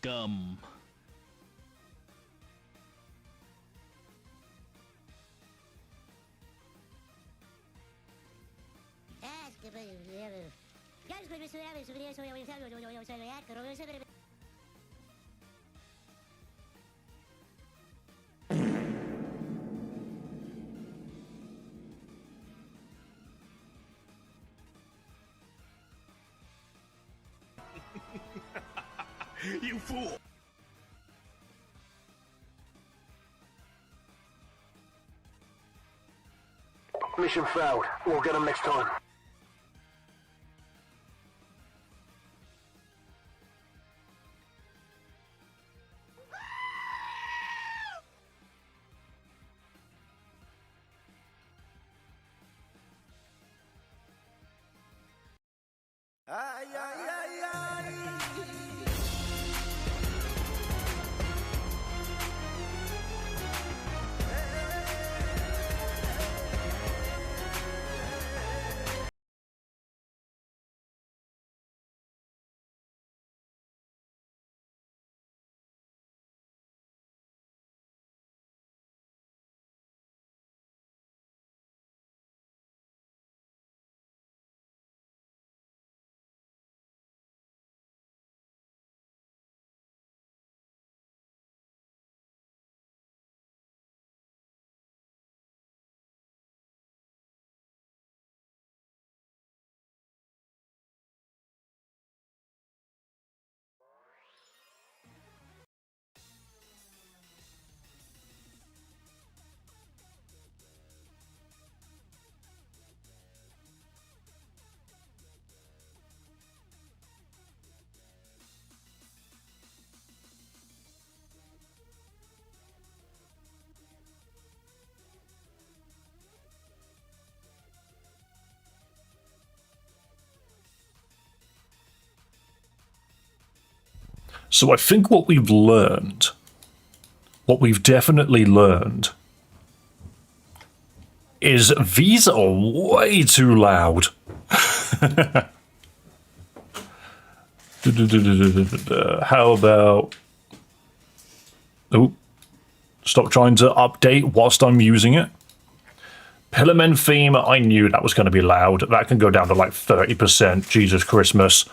scum. You fool! Mission failed. We'll get them next time. Ay, ay, ay, ay. So I think what we've learned, what we've definitely learned, is these are way too loud. How about... Oh, stop trying to update whilst I'm using it. Pillarmen theme, I knew that was going to be loud. That can go down to like 30%, Jesus Christmas.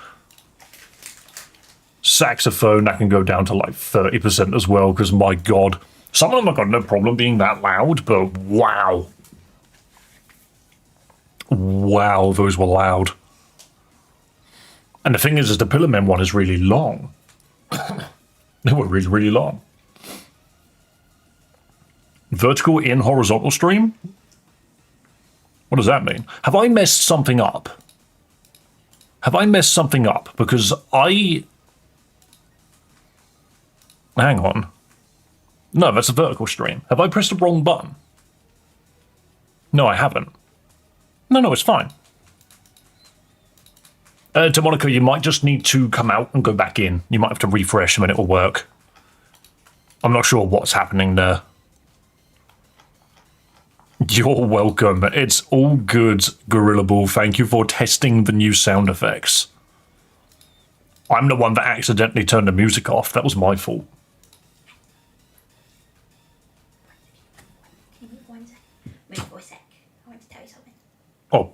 Saxophone, that can go down to like 30% as well, because my god. Some of them have got no problem being that loud, but wow. Wow, those were loud. And the thing is the Pillarmen one is really long. They were really, really long. Vertical in horizontal stream? What does that mean? Have I messed something up? Have I messed something up? Because I... Hang on. No, that's a vertical stream. Have I pressed the wrong button? No, I haven't. No, it's fine. Demonica, you might just need to come out and go back in. You might have to refresh and then it will work. I'm not sure what's happening there. You're welcome. It's all good, Gorilla Ball. Thank you for testing the new sound effects. I'm the one that accidentally turned the music off. That was my fault. Can you move 1 sec? Move for a sec. I want to tell you something. Oh.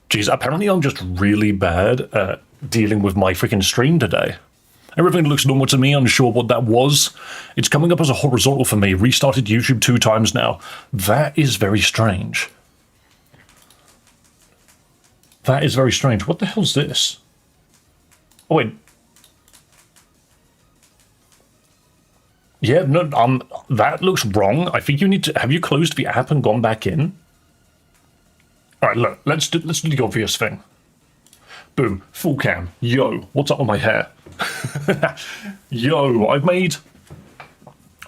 Geez, apparently I'm just really bad at dealing with my freaking stream today. Everything looks normal to me, unsure what that was. It's coming up as a horizontal for me. Restarted YouTube 2 times now. That is very strange. That is very strange. What the hell's this? Oh, wait. Yeah, no, that looks wrong. I think you need to... Have you closed the app and gone back in? All right, look, let's do the obvious thing. Boom, full cam. Yo, what's up with my hair? Yo, I've made...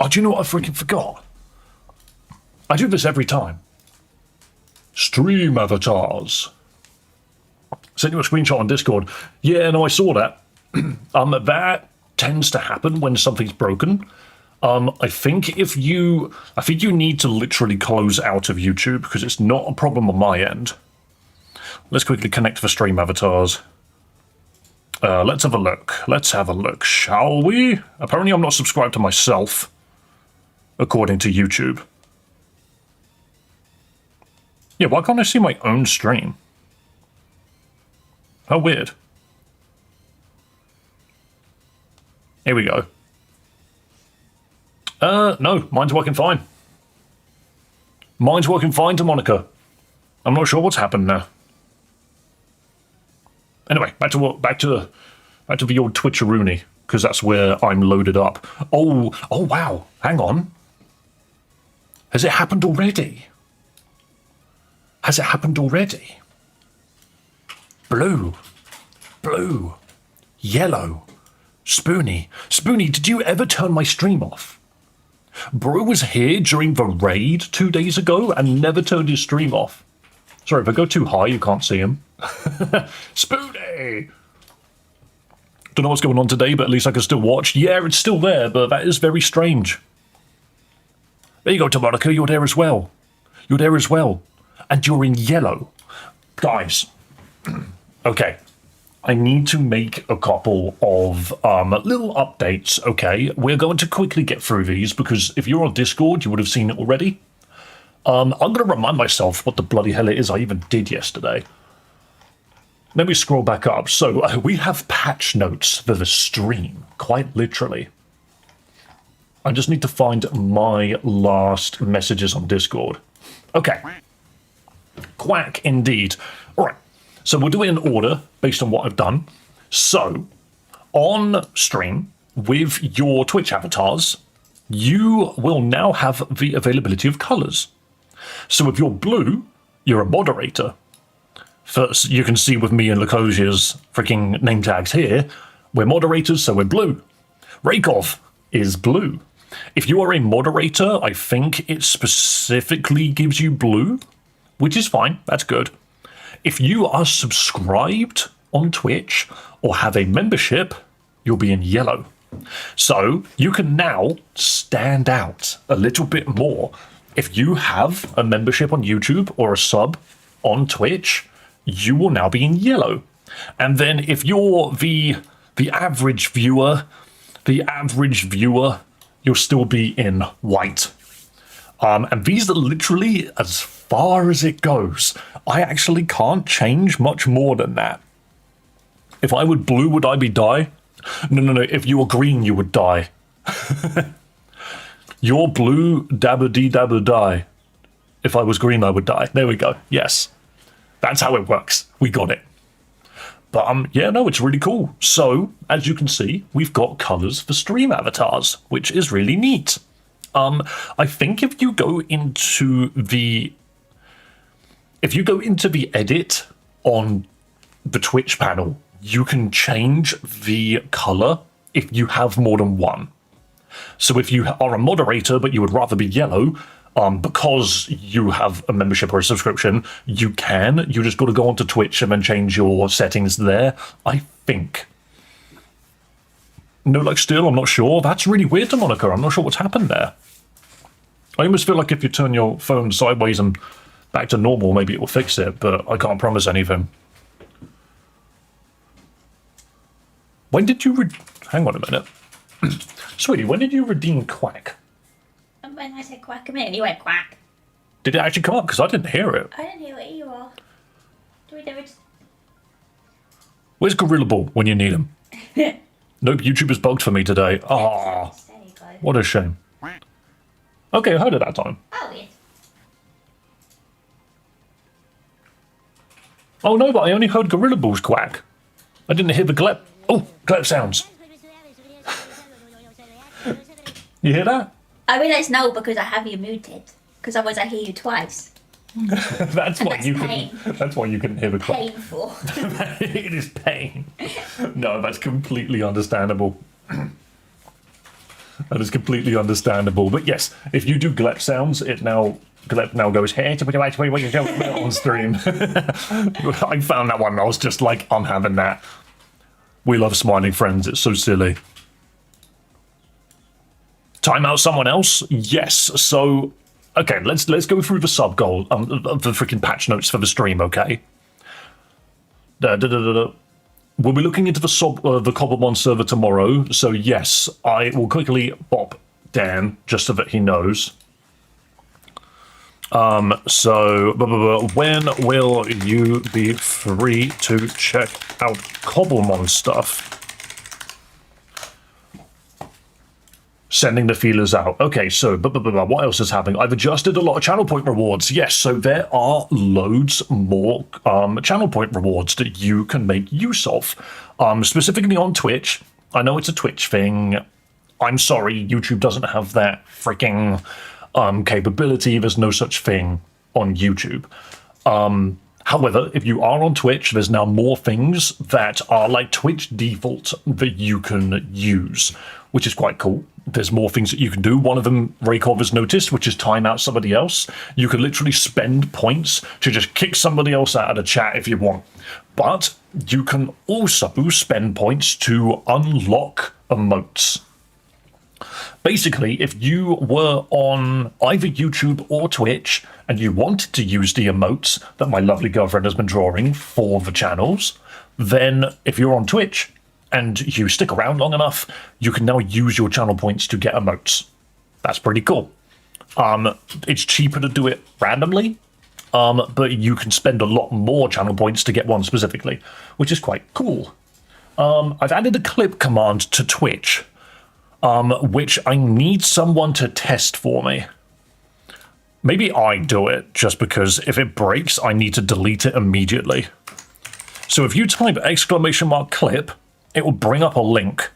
Oh, do you know what I freaking forgot? I do this every time. Stream avatars. Sent you a screenshot on Discord. Yeah, no, I saw that. That tends to happen when something's broken. I think you need to literally close out of YouTube because it's not a problem on my end. Let's quickly connect to the stream avatars. Let's have a look. Let's have a look, shall we? Apparently I'm not subscribed to myself, according to YouTube. Yeah, why can't I see my own stream? How weird. Here we go. No, mine's working fine. Mine's working fine to Monica. I'm not sure what's happened there. Anyway, back to the old Twitcheroony, because that's where I'm loaded up. Oh wow, hang on. Has it happened already? Has it happened already? Blue, yellow, Spoony. Spoony, did you ever turn my stream off? Bro was here during the raid 2 days ago and never turned his stream off. Sorry, if I go too high, you can't see him. Spoony! Don't know what's going on today, but at least I can still watch. Yeah, it's still there, but that is very strange. There you go, Tomonica, you're there as well. You're there as well. And you're in yellow. Guys, okay. I need to make a couple of little updates, okay? We're going to quickly get through these because if you're on Discord, you would have seen it already. I'm going to remind myself what the bloody hell it is I even did yesterday. Let me scroll back up. So we have patch notes for the stream, quite literally. I just need to find my last messages on Discord. Okay. Quack indeed. All right. So we'll do it in order based on what I've done. So, on stream, with your Twitch avatars, you will now have the availability of colours. So if you're blue, you're a moderator. First, you can see with me and Lukosia's freaking name tags here, we're moderators, so we're blue. Rakov is blue. If you are a moderator, I think it specifically gives you blue, which is fine, that's good. If you are subscribed on Twitch or have a membership, you'll be in yellow. So you can now stand out a little bit more. If you have a membership on YouTube or a sub on Twitch, you will now be in yellow. And then if you're the average viewer, you'll still be in white. And these are literally as far as it goes. I actually can't change much more than that. If I were blue, would I be die? No. If you were green, you would die. You're blue, dabba-dee-dabba die. If I was green, I would die. There we go. Yes. That's how it works. We got it. But yeah, no, it's really cool. So, as you can see, we've got colours for stream avatars, which is really neat. I think if you go into the edit on the Twitch panel, you can change the color if you have more than one. So if you are a moderator but you would rather be yellow, because you have a membership or a subscription, you just got to go onto Twitch and then change your settings there, I think. No luck still, I'm not sure. That's really weird, Monica. I'm not sure what's happened there. I almost feel like if you turn your phone sideways and back to normal, maybe it will fix it, but I can't promise anything. When did you hang on a minute. Sweetie, when did you redeem Quack? When I said quack a minute, you went quack. Did it actually come up? Because I didn't hear it. I didn't hear what you are. Do we do it? Where's Gorilla Ball when you need him? Nope, YouTube is bugged for me today. Ah, what a shame. Okay, I heard it that time. Oh, yes. Oh no, but I only heard Gorilla Ball's quack. I didn't hear the glep. Oh, clap sounds. You hear that? I realise now because I have you muted. Because otherwise I hear you twice. That's why That's you pain. can. That's why you can hear the clap. Painful. It is pain. No, that's completely understandable. That is completely understandable. But yes, if you do glep sounds, glep now goes hey on stream. I found that one. I was just like, I'm having that. We love smiling friends. It's so silly. Time out someone else? Yes. So, okay, let's go through the sub goal, the freaking patch notes for the stream. Okay. We'll be looking into the Cobblemon server tomorrow. So yes, I will quickly bop Dan just so that he knows. So when will you be free to check out Cobblemon stuff? Sending the feelers out. Okay, so what else is happening? I've adjusted a lot of channel point rewards. Yes, so there are loads more channel point rewards that you can make use of. Specifically on Twitch. I know it's a Twitch thing. I'm sorry, YouTube doesn't have that freaking capability. There's no such thing on YouTube. However, if you are on Twitch, there's now more things that are like Twitch default that you can use, which is quite cool. There's more things that you can do. One of them, Raykov has noticed, which is time out somebody else. You can literally spend points to just kick somebody else out of the chat if you want. But you can also spend points to unlock emotes. Basically, if you were on either YouTube or Twitch and you wanted to use the emotes that my lovely girlfriend has been drawing for the channels, then if you're on Twitch and you stick around long enough, you can now use your channel points to get emotes. That's pretty cool. It's cheaper to do it randomly, but you can spend a lot more channel points to get one specifically, which is quite cool. I've added a clip command to Twitch, which I need someone to test for me. Maybe I do it, just because if it breaks, I need to delete it immediately. So if you type !clip, it will bring up a link.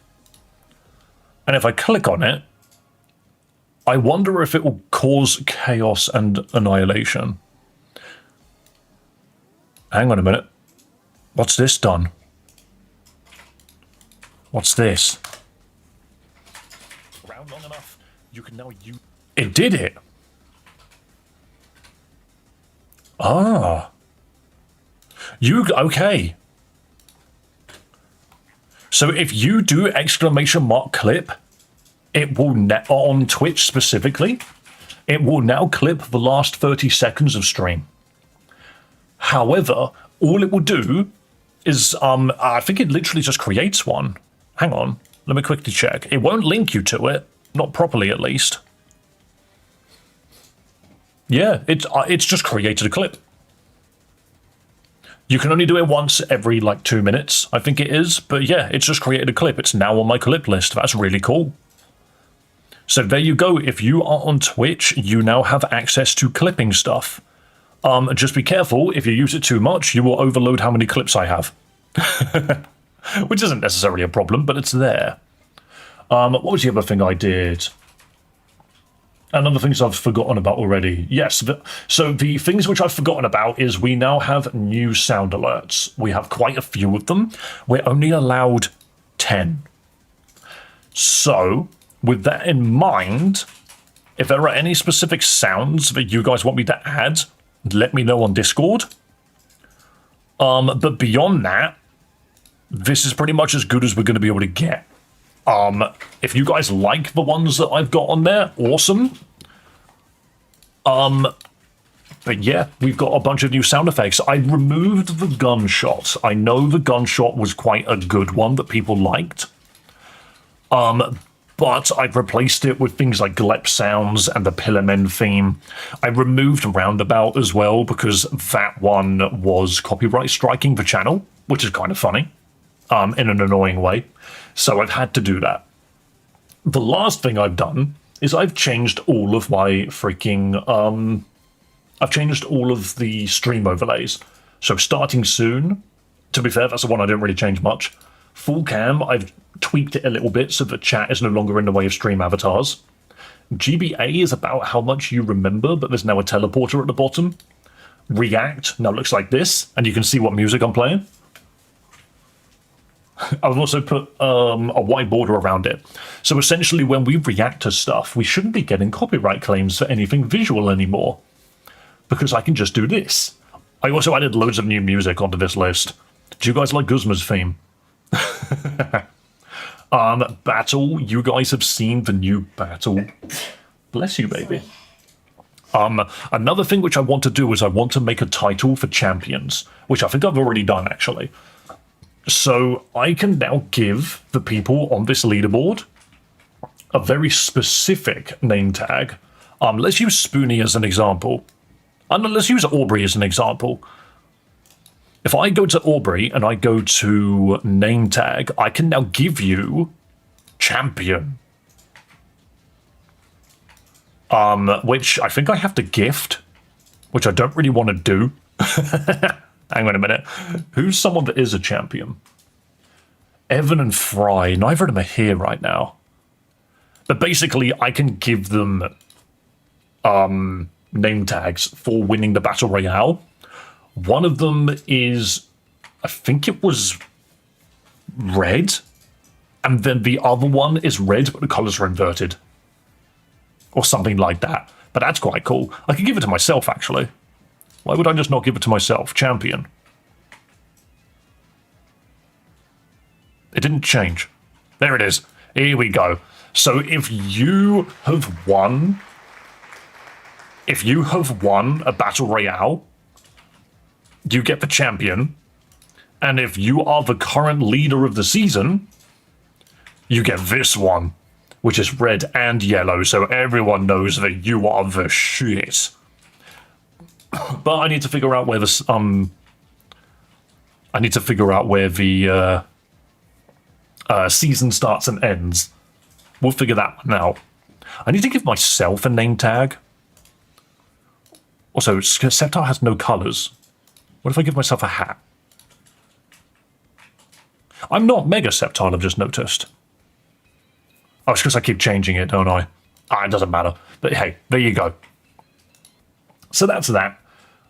And if I click on it, I wonder if it will cause chaos and annihilation. Hang on a minute. What's this done? What's this? Around long enough, you can now use... It did it! Ah. Okay. So if you do !clip, it will on Twitch specifically, it will now clip the last 30 seconds of stream. However, all it will do is, I think it literally just creates one. Hang on, let me quickly check. It won't link you to it, not properly at least. Yeah, it's just created a clip. You can only do it once every, 2 minutes, I think it is. But yeah, it's just created a clip. It's now on my clip list. That's really cool. So there you go. If you are on Twitch, you now have access to clipping stuff. Just be careful. If you use it too much, you will overload how many clips I have. Which isn't necessarily a problem, but it's there. What was the other thing I did? And other things I've forgotten about already. Yes, so the things which I've forgotten about is we now have new sound alerts. We have quite a few of them. We're only allowed 10. So, with that in mind, if there are any specific sounds that you guys want me to add, let me know on Discord. But beyond that, this is pretty much as good as we're going to be able to get. If you guys like the ones that I've got on there, awesome. But yeah, we've got a bunch of new sound effects. I removed the gunshot. I know the gunshot was quite a good one that people liked. But I've replaced it with things like glep sounds and the Pillarmen theme. I removed Roundabout as well because that one was copyright striking the channel, which is kind of funny, in an annoying way. So I've had to do that. The last thing I've done is I've changed all of my freaking, I've changed all of the stream overlays. So starting soon, to be fair, that's the one I didn't really change much. Full cam, I've tweaked it a little bit so that chat is no longer in the way of stream avatars. GBA is about how much you remember, but there's now a teleporter at the bottom. React now looks like this, and you can see what music I'm playing. I've also put a white border around it. So essentially when we react to stuff, we shouldn't be getting copyright claims for anything visual anymore, because I can just do this. I also added loads of new music onto this list. Do you guys like Guzma's theme? Battle, you guys have seen the new battle. Bless you, baby. Another thing which I want to do is I want to make a title for champions, which I think I've already done, actually. So I can now give the people on this leaderboard a very specific name tag. Let's use Spoonie as an example. Let's use Aubrey as an example. If I go to Aubrey and I go to name tag, I can now give you champion. Which I think I have to gift, which I don't really want to do. Hang on a minute. Who's someone that is a champion? Evan and Fry. Neither of them are here right now. But basically, I can give them name tags for winning the Battle Royale. One of them is, I think it was red. And then the other one is red, but the colors are inverted. Or something like that. But that's quite cool. I could give it to myself, actually. Why would I just not give it to myself? Champion. It didn't change. There it is. Here we go. So if you have won a Battle Royale, you get the champion. And if you are the current leader of the season, you get this one, which is red and yellow, so everyone knows that you are the shit. But I need to figure out where this season starts and ends. We'll figure that one out. I need to give myself a name tag. Also, Sceptile has no colors. What if I give myself a hat? I'm not Mega Sceptile, I've just noticed. Oh, it's because I keep changing it, don't I? It doesn't matter. But hey, there you go. So that's that.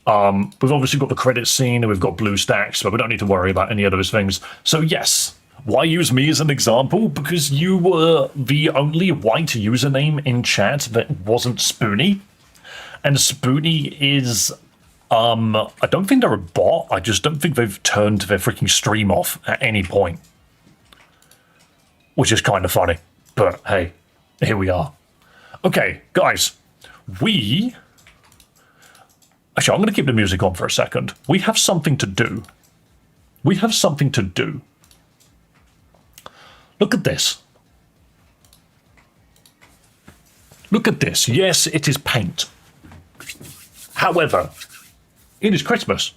We've obviously got the credits scene and we've got blue stacks, but we don't need to worry about any of those things. So yes, why use me as an example? Because you were the only white username in chat that wasn't Spoonie. And Spoonie is, I don't think they're a bot. I just don't think they've turned their freaking stream off at any point. Which is kind of funny. But hey, here we are. Okay, guys, actually, I'm going to keep the music on for a second. We have something to do. Look at this. Look at this. Yes, it is paint. However, it is Christmas.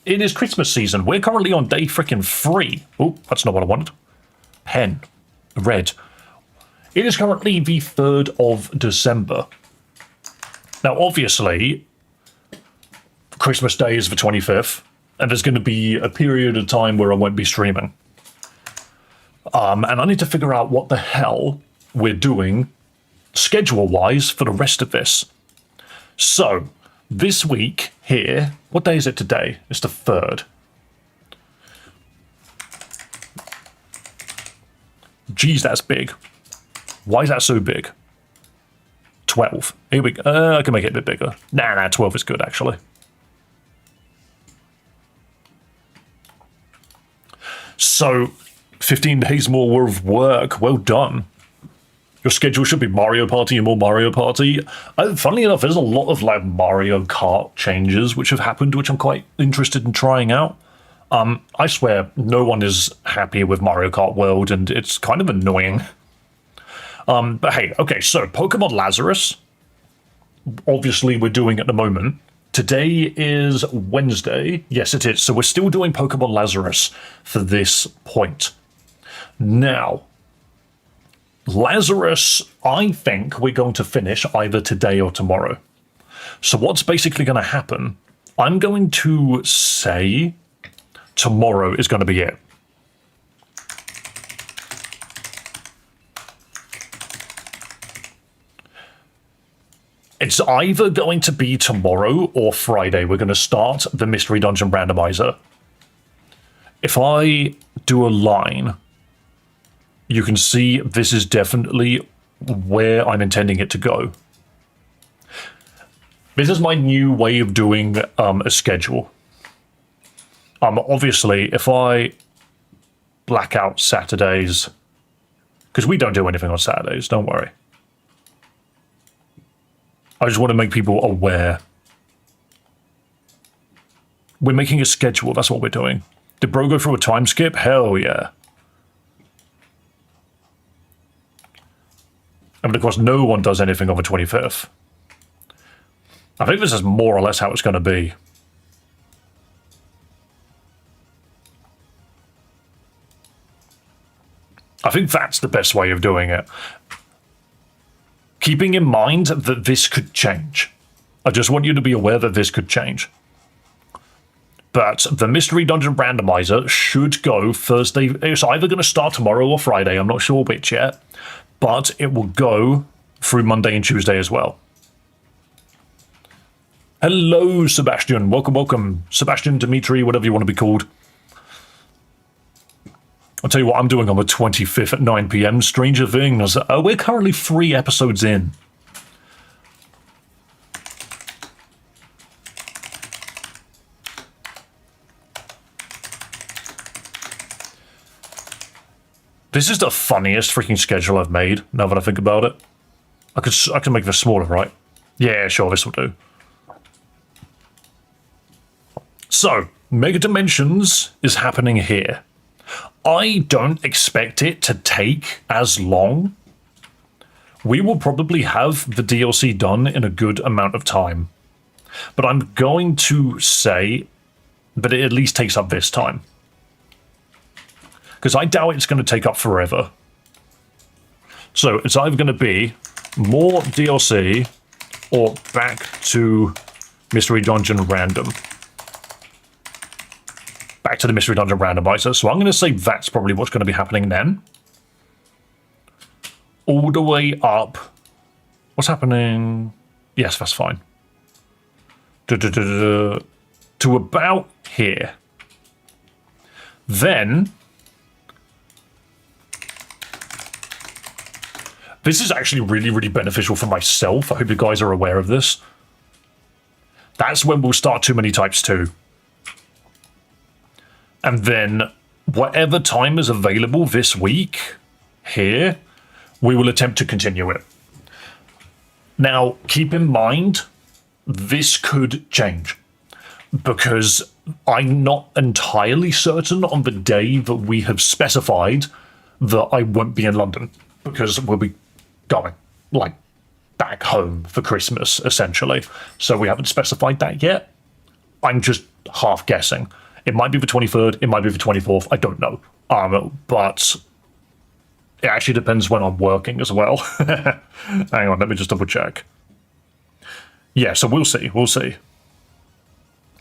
It is Christmas season. We're currently on day freaking 3. Oh, that's not what I wanted. Pen. Red. It is currently the 3rd of December. Now, obviously, Christmas Day is the 25th, and there's going to be a period of time where I won't be streaming. And I need to figure out what the hell we're doing schedule-wise for the rest of this. So, this week here, what day is it today? It's the 3rd. Geez, that's big. Why is that so big? 12. Here we go. I can make it a bit bigger. Nah, 12 is good, actually. So, 15 days more of work. Well done. Your schedule should be Mario Party and more Mario Party. Funnily enough, there's a lot of like Mario Kart changes which have happened, which I'm quite interested in trying out. I swear, no one is happy with Mario Kart World, and it's kind of annoying. But hey, okay, so Pokemon Lazarus, obviously we're doing at the moment. Today is Wednesday. Yes, it is. So we're still doing Pokemon Lazarus for this point. Now, Lazarus, I think we're going to finish either today or tomorrow. So what's basically going to happen, I'm going to say tomorrow is going to be it. It's either going to be tomorrow or Friday. We're going to start the Mystery Dungeon Randomizer. If I do a line, you can see this is definitely where I'm intending it to go. This is my new way of doing a schedule. Obviously, if I black out Saturdays, because we don't do anything on Saturdays, don't worry. I just want to make people aware. We're making a schedule, that's what we're doing. Did bro go through a time skip? Hell yeah. And of course, no one does anything on the 25th. I think this is more or less how it's going to be. I think that's the best way of doing it. Keeping in mind that this could change. I just want you to be aware that this could change. But the Mystery Dungeon Randomizer should go Thursday. It's either going to start tomorrow or Friday. I'm not sure which yet. But it will go through Monday and Tuesday as well. Hello, Sebastian. Welcome, welcome. Sebastian, Dimitri, whatever you want to be called. I'll tell you what I'm doing on the 25th at 9 p.m. Stranger Things. We're currently 3 episodes in. This is the funniest freaking schedule I've made, now that I think about it. I can make this smaller, right? Yeah, sure, this will do. So, Mega Dimensions is happening here. I don't expect it to take as long. We will probably have the DLC done in a good amount of time. But I'm going to say that it at least takes up this time. Because I doubt it's going to take up forever. So it's either going to be more DLC or back to Mystery Dungeon Random. Back to the Mystery Dungeon Randomizer. So I'm going to say that's probably what's going to be happening then. All the way up. What's happening? Yes, that's fine. To about here. Then this is actually really, really beneficial for myself. I hope you guys are aware of this. That's when we'll start Too Many Types 2. And then whatever time is available this week here, we will attempt to continue it. Now, keep in mind, this could change because I'm not entirely certain on the day that we have specified that I won't be in London because we'll be going, like, back home for Christmas, essentially. So we haven't specified that yet. I'm just half guessing. It might be the 23rd, it might be the 24th, I don't know. But it actually depends when I'm working as well. Hang on, let me just double check. Yeah, so we'll see, we'll see.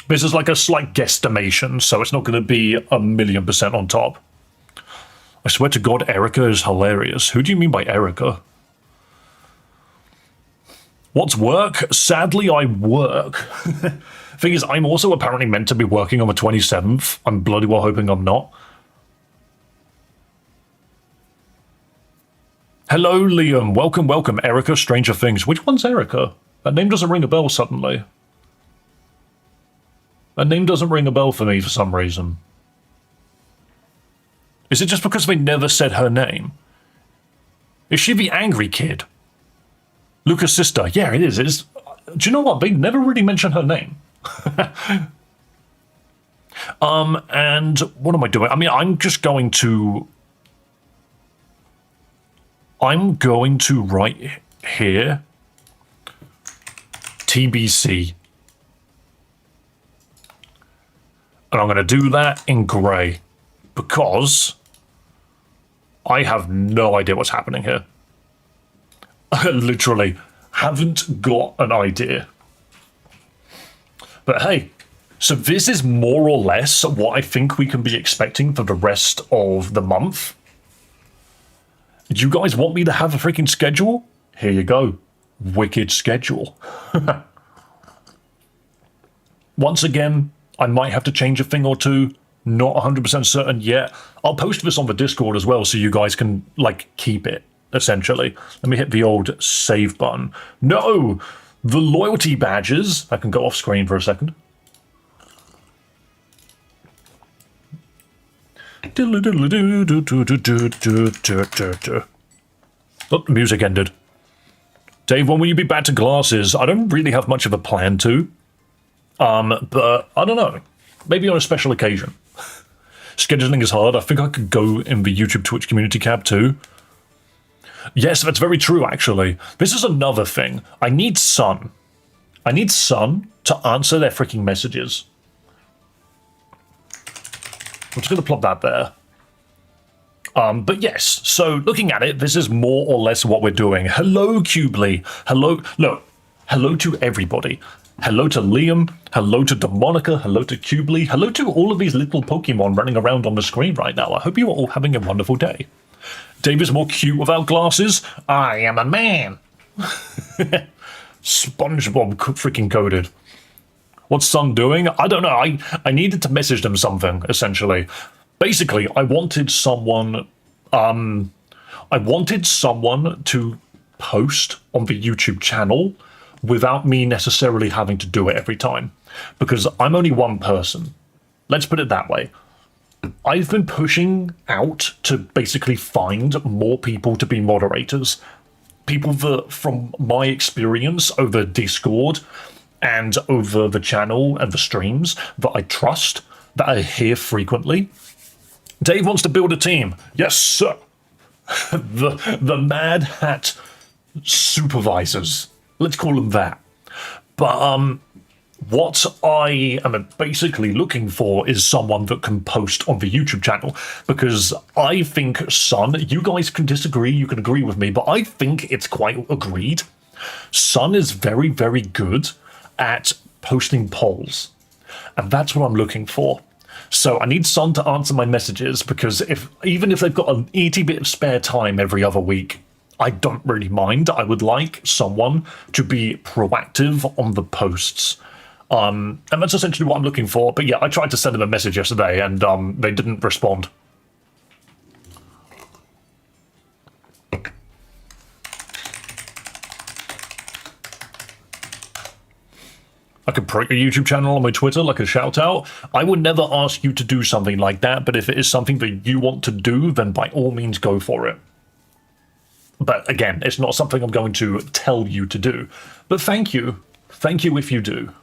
This is like a slight guesstimation, so it's not going to be 1,000,000% on top. I swear to God, Erica is hilarious. Who do you mean by Erica? What's work? Sadly, I work. Thing is, I'm also apparently meant to be working on the 27th. I'm bloody well hoping I'm not. Hello, Liam. Welcome, welcome. Erica, Stranger Things. Which one's Erica? That name doesn't ring a bell suddenly. That name doesn't ring a bell for me for some reason. Is it just because they never said her name? Is she the angry kid? Luca's sister. Yeah, it is. It's, do you know what? They never really mention her name. And what am I doing? I mean, I'm going to write here TBC. And I'm going to do that in grey because I have no idea what's happening here. I literally haven't got an idea. But hey, so this is more or less what I think we can be expecting for the rest of the month. Do you guys want me to have a freaking schedule? Here you go. wicked schedule. Once again, I might have to change a thing or two. Not 100% certain yet. I'll post this on the Discord as well so you guys can, like, keep it, essentially. Let me hit the old save button. No! The loyalty badges. I can go off screen for a second. Oh, the music ended. Dave, when will you be back to glasses? I don't really have much of a plan to. But I don't know. Maybe on a special occasion. Scheduling is hard. I think I could go in the YouTube Twitch community cab too. Yes, that's very true, actually. This is another thing. I need Sun. I need Sun to answer their freaking messages. I'm just going to plop that there. But yes, so looking at it, this is more or less what we're doing. Hello, Cubely. Hello. Look, hello to everybody. Hello to Liam. Hello to Demonica. Hello to Cubely. Hello to all of these little Pokemon running around on the screen right now. I hope you are all having a wonderful day. Dave is more cute without glasses. I am a man. SpongeBob freaking coded. What's Sun doing? I don't know. I needed to message them something, essentially. Basically, I wanted someone to post on the YouTube channel without me necessarily having to do it every time. Because I'm only one person. Let's put it that way. I've been pushing out to basically find more people to be moderators. People that, from my experience over Discord and over the channel and the streams, that I trust, that are here frequently. Dave wants to build a team. Yes, sir. the Mad Hat supervisors. Let's call them that. But what I am basically looking for is someone that can post on the YouTube channel, because I think, Sun, you guys can disagree, you can agree with me, but I think it's quite agreed. Sun is very, very good at posting polls, and that's what I'm looking for. So I need Sun to answer my messages, because even if they've got an itty bit of spare time every other week, I don't really mind. I would like someone to be proactive on the posts. And that's essentially what I'm looking for. But yeah, I tried to send them a message yesterday, and they didn't respond. I could promote your YouTube channel on my Twitter, like a shout out. I would never ask you to do something like that, but if it is something that you want to do, then by all means go for it. But again, it's not something I'm going to tell you to do. But thank you. Thank you if you do.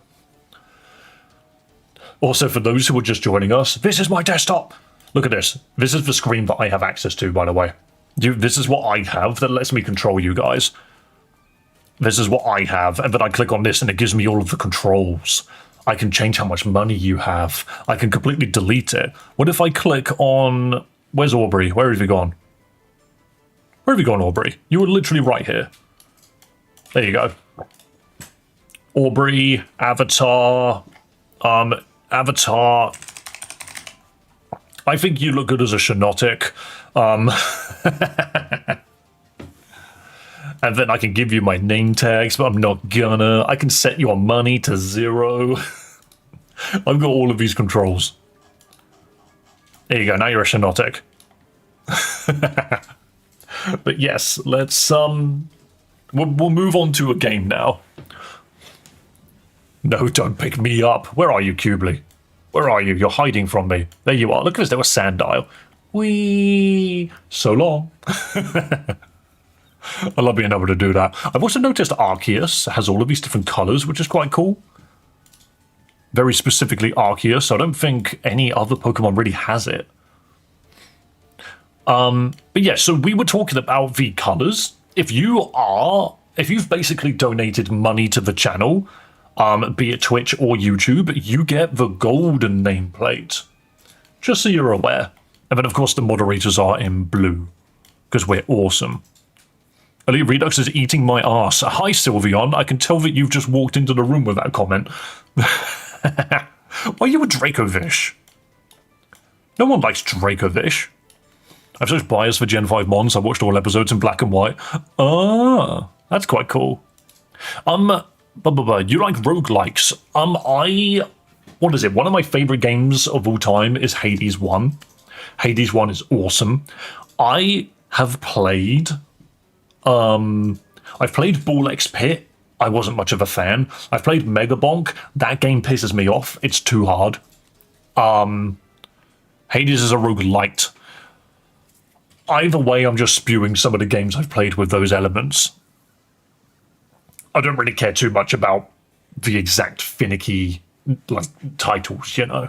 Also, for those who are just joining us, this is my desktop. Look at this. This is the screen that I have access to, by the way. This is what I have that lets me control you guys. This is what I have, and then I click on this and it gives me all of the controls. I can change how much money you have. I can completely delete it. What if I click on... Where's Aubrey? Where have you gone? Where have you gone, Aubrey? You were literally right here. There you go. Aubrey, avatar, avatar. I think you look good as a Shinotic. And then I can give you my name tags, but I'm not gonna. I can set your money to 0. I've got all of these controls. There you go, now you're a Shinotic. But yes, let's we'll move on to a game now. No, don't pick me up. Where are you, Cubely? Where are you? You're hiding from me. There you are. Look at this, there was Sandile. Whee! So long. I love being able to do that. I've also noticed Arceus has all of these different colours, which is quite cool. Very specifically Arceus. I don't think any other Pokemon really has it. But yeah, so we were talking about the colours. If you've basically donated money to the channel, be it Twitch or YouTube, you get the golden nameplate. Just so you're aware. And then of course the moderators are in blue, because we're awesome. Elite Redux is eating my ass. Hi, Sylveon. I can tell that you've just walked into the room with that comment. Why are you a Dracovish? No one likes Dracovish. I've such bias for Gen 5 Mons. I watched all episodes in black and white. Ah, that's quite cool. You like roguelikes? What is it? One of my favorite games of all time is Hades 1. Hades 1 is awesome. I have played, I've played Ball X Pit. I wasn't much of a fan. I've played Mega Bonk. That game pisses me off. It's too hard. Hades is a roguelite. Either way, I'm just spewing some of the games I've played with those elements. I don't really care too much about the exact finicky titles, you know.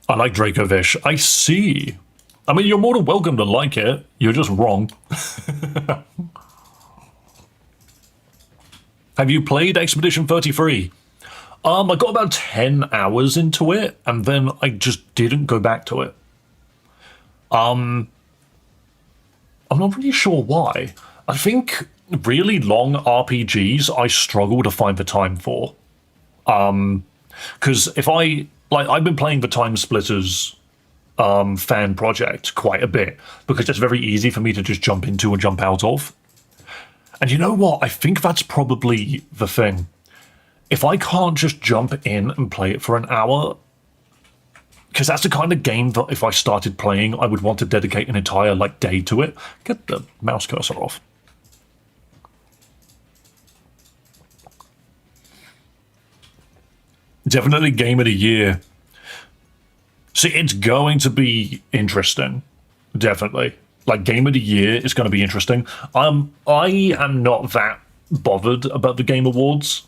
I like Dracovish. I see. I mean, you're more than welcome to like it. You're just wrong. Have you played Expedition 33? I got about 10 hours into it, and then I just didn't go back to it. I'm not really sure why. I think really long RPGs I struggle to find the time for. Because I've been playing the Time Splitters fan project quite a bit, because it's very easy for me to just jump into and jump out of. And you know what? I think that's probably the thing. If I can't just jump in and play it for an hour, because that's the kind of game that if I started playing, I would want to dedicate an entire day to it. Get the mouse cursor off. Definitely game of the year. See, it's going to be interesting. Definitely. Game of the year is going to be interesting. I am not that bothered about the Game Awards,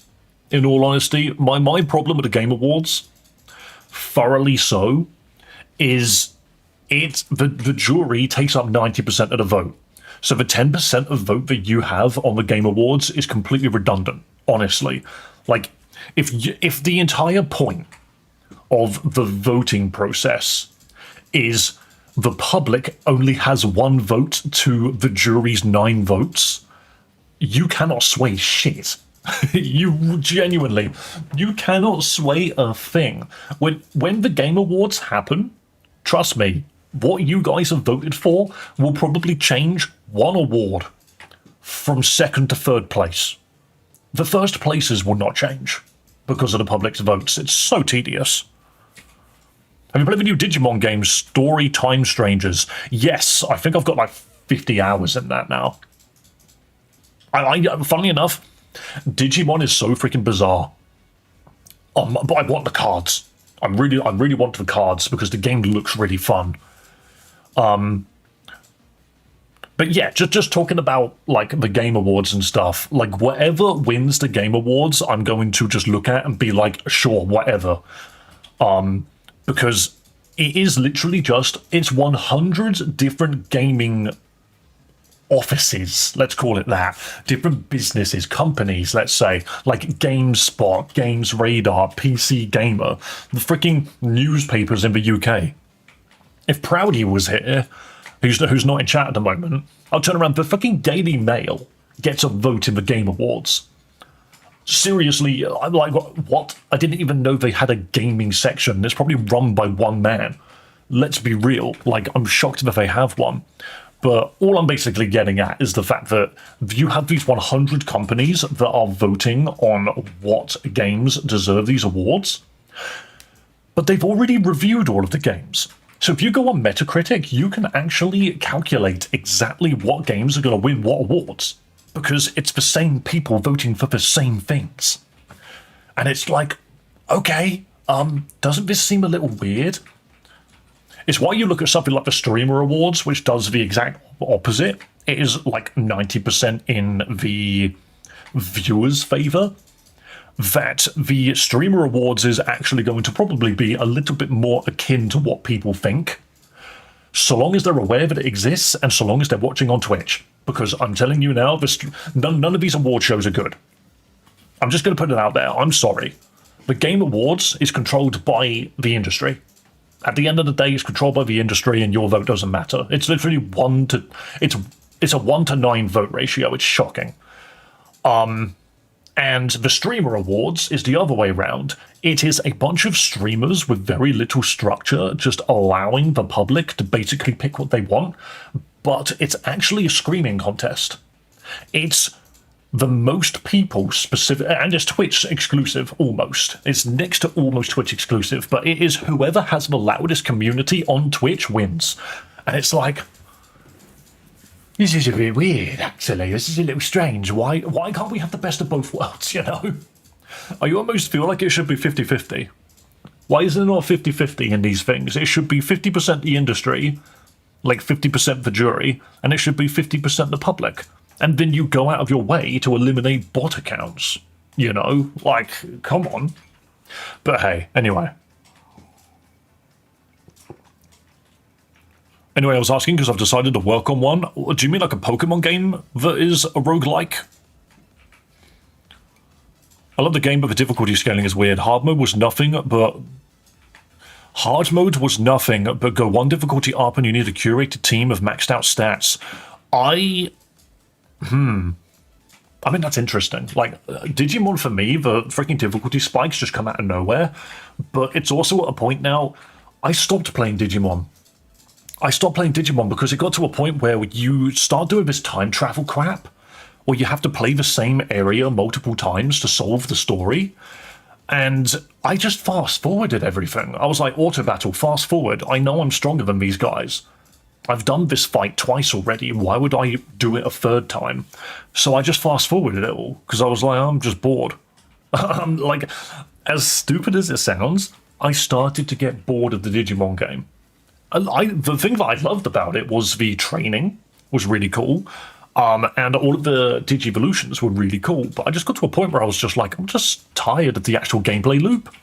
in all honesty. My problem with the Game Awards, thoroughly so, is the jury takes up 90% of the vote. So the 10% of vote that you have on the Game Awards is completely redundant, honestly. If the entire point of the voting process is the public only has one vote to the jury's 9 votes, you cannot sway shit. You cannot sway a thing. When the Game Awards happen, trust me, what you guys have voted for will probably change one award from second to third place. The first places will not change because of the public's votes. It's so tedious. Have you played the new Digimon game, Story Time Strangers? Yes, I think I've got 50 hours in that now. Funnily enough, Digimon is so freaking bizarre. But I want the cards. I really want the cards because the game looks really fun. But yeah, just talking about the Game Awards and stuff. Whatever wins the Game Awards, I'm going to just look at and be sure, whatever. Because it is literally it's 100 different gaming offices, let's call it that, different businesses, companies, let's say, GameSpot, Games Radar, PC Gamer, the freaking newspapers in the UK. If Proudy was here, who's not in chat at the moment, I'll turn around. The fucking Daily Mail gets a vote in the Game Awards. Seriously, I'm what? I didn't even know they had a gaming section. It's probably run by one man. Let's be real. I'm shocked that they have one. But all I'm basically getting at is the fact that you have these 100 companies that are voting on what games deserve these awards, but they've already reviewed all of the games. So if you go on Metacritic, you can actually calculate exactly what games are going to win what awards, because it's the same people voting for the same things. And it's okay, doesn't this seem a little weird? It's why you look at something like the Streamer Awards, which does the exact opposite. It is 90% in the viewers' favour. That the Streamer Awards is actually going to probably be a little bit more akin to what people think, so long as they're aware that it exists and so long as they're watching on Twitch. Because I'm telling you now, none of these award shows are good. I'm just going to put it out there. I'm sorry. The Game Awards is controlled by the industry. At the end of the day, it's controlled by the industry, and your vote doesn't matter. It's literally it's a 1 to 9 vote ratio. It's shocking. And the Streamer Awards is the other way around. It is a bunch of streamers with very little structure, just allowing the public to basically pick what they want. But it's actually a screaming contest. It's the most people specific, and it's Twitch exclusive almost. It's next to almost Twitch exclusive, but it is whoever has the loudest community on Twitch wins. And it's like, this is a bit weird, actually. This is a little strange. Why can't we have the best of both worlds, you know? I almost feel like it should be 50-50. Why is it not 50-50 in these things? It should be 50% the industry, like 50% the jury, and it should be 50% the public. And then you go out of your way to eliminate bot accounts. You know? Like, come on. But hey, anyway. Anyway, I was asking because I've decided to work on one. Do you mean like a Pokemon game that is a roguelike? I love the game, but the difficulty scaling is weird. Hard mode was nothing, but go one difficulty up and you need a curated team of maxed out stats. I mean, that's interesting. Like, Digimon for me, the freaking difficulty spikes just come out of nowhere. But it's also at a point now, I stopped playing Digimon. Because it got to a point where you start doing this time travel crap, where you have to play the same area multiple times to solve the story. And I just fast-forwarded everything. I was like, auto battle, fast forward. I know I'm stronger than these guys. I've done this fight twice already. Why would I do it a third time? So I just fast-forwarded it all, because I was like, I'm just bored. Like, as stupid as it sounds, I started to get bored of the Digimon game. The thing that I loved about it was the training was really cool. And all of the Digivolutions were really cool. But I just got to a point where I was just like, I'm just tired of the actual gameplay loop.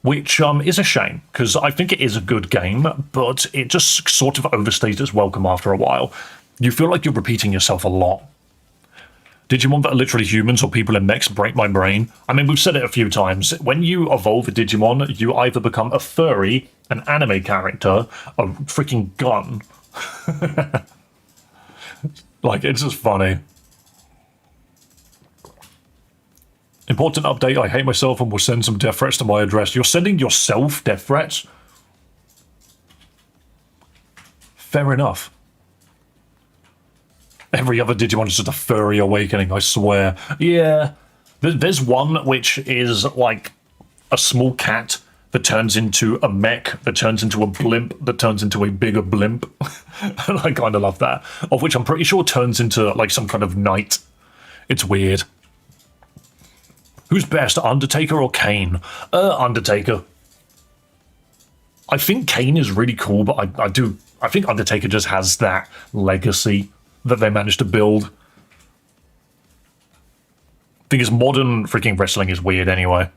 Which is a shame, because I think it is a good game, but it just sort of overstays its welcome after a while. You feel like you're repeating yourself a lot. Digimon that are literally humans or people in mechs break my brain. I mean, we've said it a few times. When you evolve a Digimon, you either become a furry, an anime character, a freaking gun. Like, it's just funny. Important update, I hate myself and will send some death threats to my address. You're sending yourself death threats? Fair enough. Every other Digimon is just a furry awakening, I swear. Yeah. There's one which is like a small cat that turns into a mech, that turns into a blimp, that turns into a bigger blimp. And I kind of love that. Of which I'm pretty sure turns into like some kind of knight. It's weird. Who's best, Undertaker or Kane? Undertaker. I think Kane is really cool, but I think Undertaker just has that legacy that they managed to build. Thing is, modern freaking wrestling is weird anyway.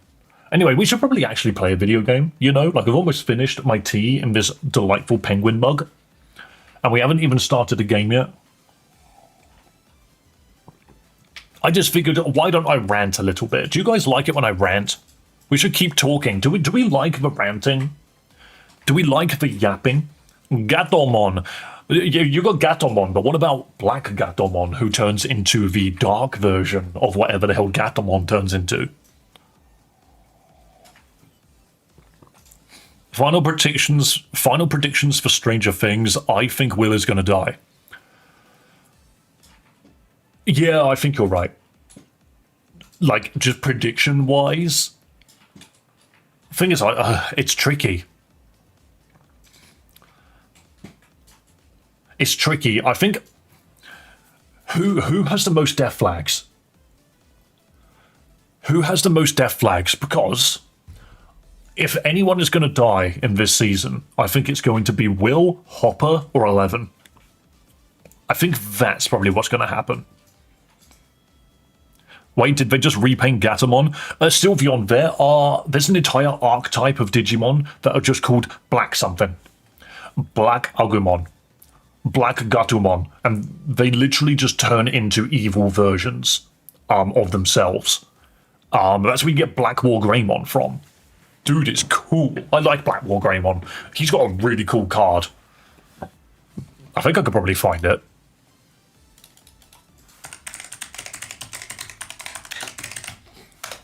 Anyway, we should probably actually play a video game, you know? Like, I've almost finished my tea in this delightful penguin mug. And we haven't even started the game yet. I just figured, why don't I rant a little bit? Do you guys like it when I rant? We should keep talking. Do we like the ranting? Do we like the yapping? Gatomon. You got Gatomon, but what about Black Gatomon, who turns into the dark version of whatever the hell Gatomon turns into? Final predictions for Stranger Things. I think Will is going to die. Yeah, I think you're right. Like, just prediction-wise, thing is, it's tricky. It's tricky. I think who has the most death flags? Who has the most death flags? Because if anyone is going to die in this season, I think it's going to be Will, Hopper, or 11. I think that's probably what's going to happen. Wait, did they just repaint Gatomon? Sylveon, there's an entire archetype of Digimon that are just called Black something. Black Agumon. Black Gatomon. And they literally just turn into evil versions of themselves. That's where you get Black War Greymon from. Dude, it's cool. I like Black War Greymon. He's got a really cool card. I think I could probably find it.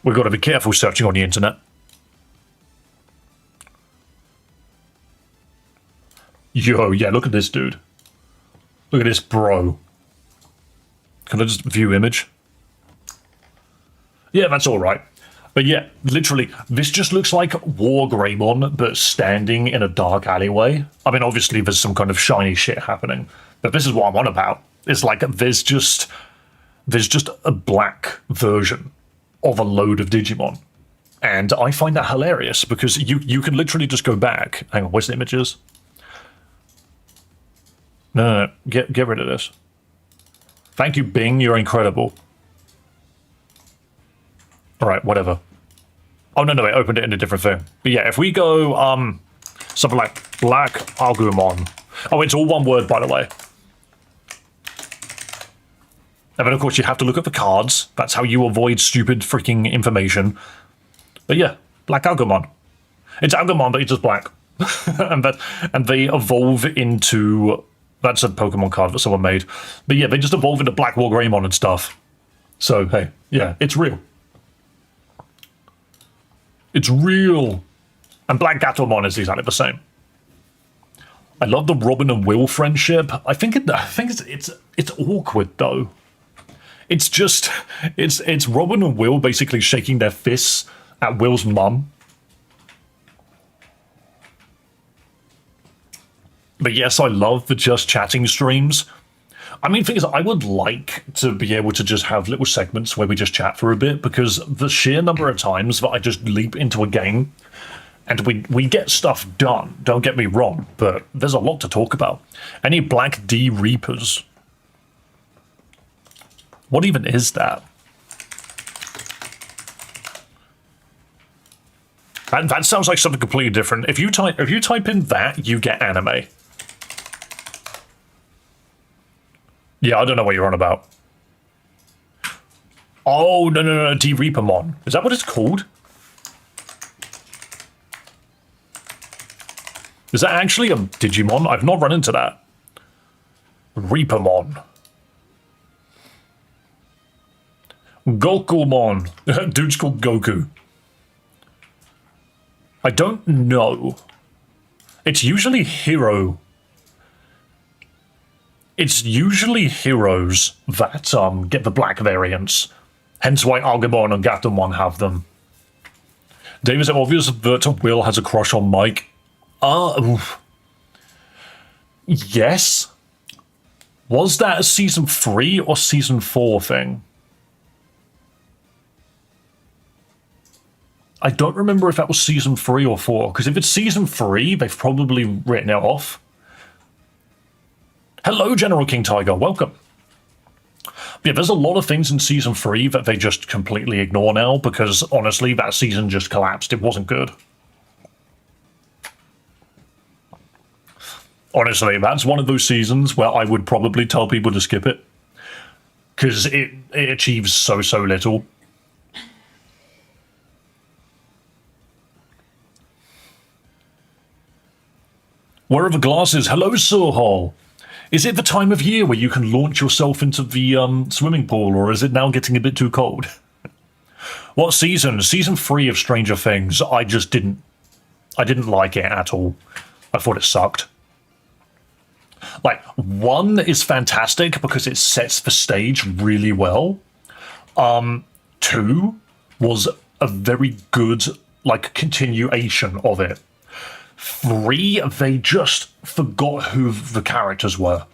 We've got to be careful searching on the internet. Yo, yeah, look at this dude. Look at this bro. Can I just view image? Yeah, that's all right. But yeah, literally, this just looks like War Greymon, but standing in a dark alleyway. I mean, obviously, there's some kind of shiny shit happening, but this is what I'm on about. It's like there's just a black version of a load of Digimon. And I find that hilarious because you can literally just go back. Hang on, where's the images? No, get rid of this. Thank you, Bing, you're incredible. Alright, whatever. Oh, no, it opened it in a different thing. But yeah, if we go, something like Black Agumon. Oh, it's all one word, by the way. And then, of course, you have to look at the cards. That's how you avoid stupid freaking information. But yeah, Black Agumon. It's Agumon, but it's just black. and they evolve into... That's a Pokemon card that someone made. But yeah, they just evolve into Black War Greymon and stuff. So, hey, yeah, it's real. It's real. And Black Gatomon is exactly the same. I love the Robin and Will friendship. I think it's awkward though. It's just it's Robin and Will basically shaking their fists at Will's mum. But yes, I love the just chatting streams. I mean, thing is, I would like to be able to just have little segments where we just chat for a bit, because the sheer number of times that I just leap into a game and we get stuff done, don't get me wrong, but there's a lot to talk about. Any Black D Reapers? What even is that? That sounds like something completely different. If you type in that, you get anime. Yeah, I don't know what you're on about. Oh, no, D Reapermon. Is that what it's called? Is that actually a Digimon? I've not run into that. Reapermon. Gokumon. Dude's called Goku. I don't know. It's usually hero. It's usually heroes that get the black variants. Hence why Agumon and Gatomon have them. Dave, is it obvious that Will has a crush on Mike? Yes. Was that a season 3 or season 4 thing? I don't remember if that was season 3 or 4, because if it's season 3, they've probably written it off. Hello, General King Tiger, welcome. Yeah, there's a lot of things in season 3 that they just completely ignore now, because honestly, that season just collapsed. It wasn't good. Honestly, that's one of those seasons where I would probably tell people to skip it, because it achieves so little. Where are the glasses? Hello, Sohal. Is it the time of year where you can launch yourself into the swimming pool, or is it now getting a bit too cold? What season? Season 3 of Stranger Things. I didn't like it at all. I thought it sucked. Like, 1 is fantastic because it sets the stage really well. 2 was a very good, like, continuation of it. 3, they just forgot who the characters were.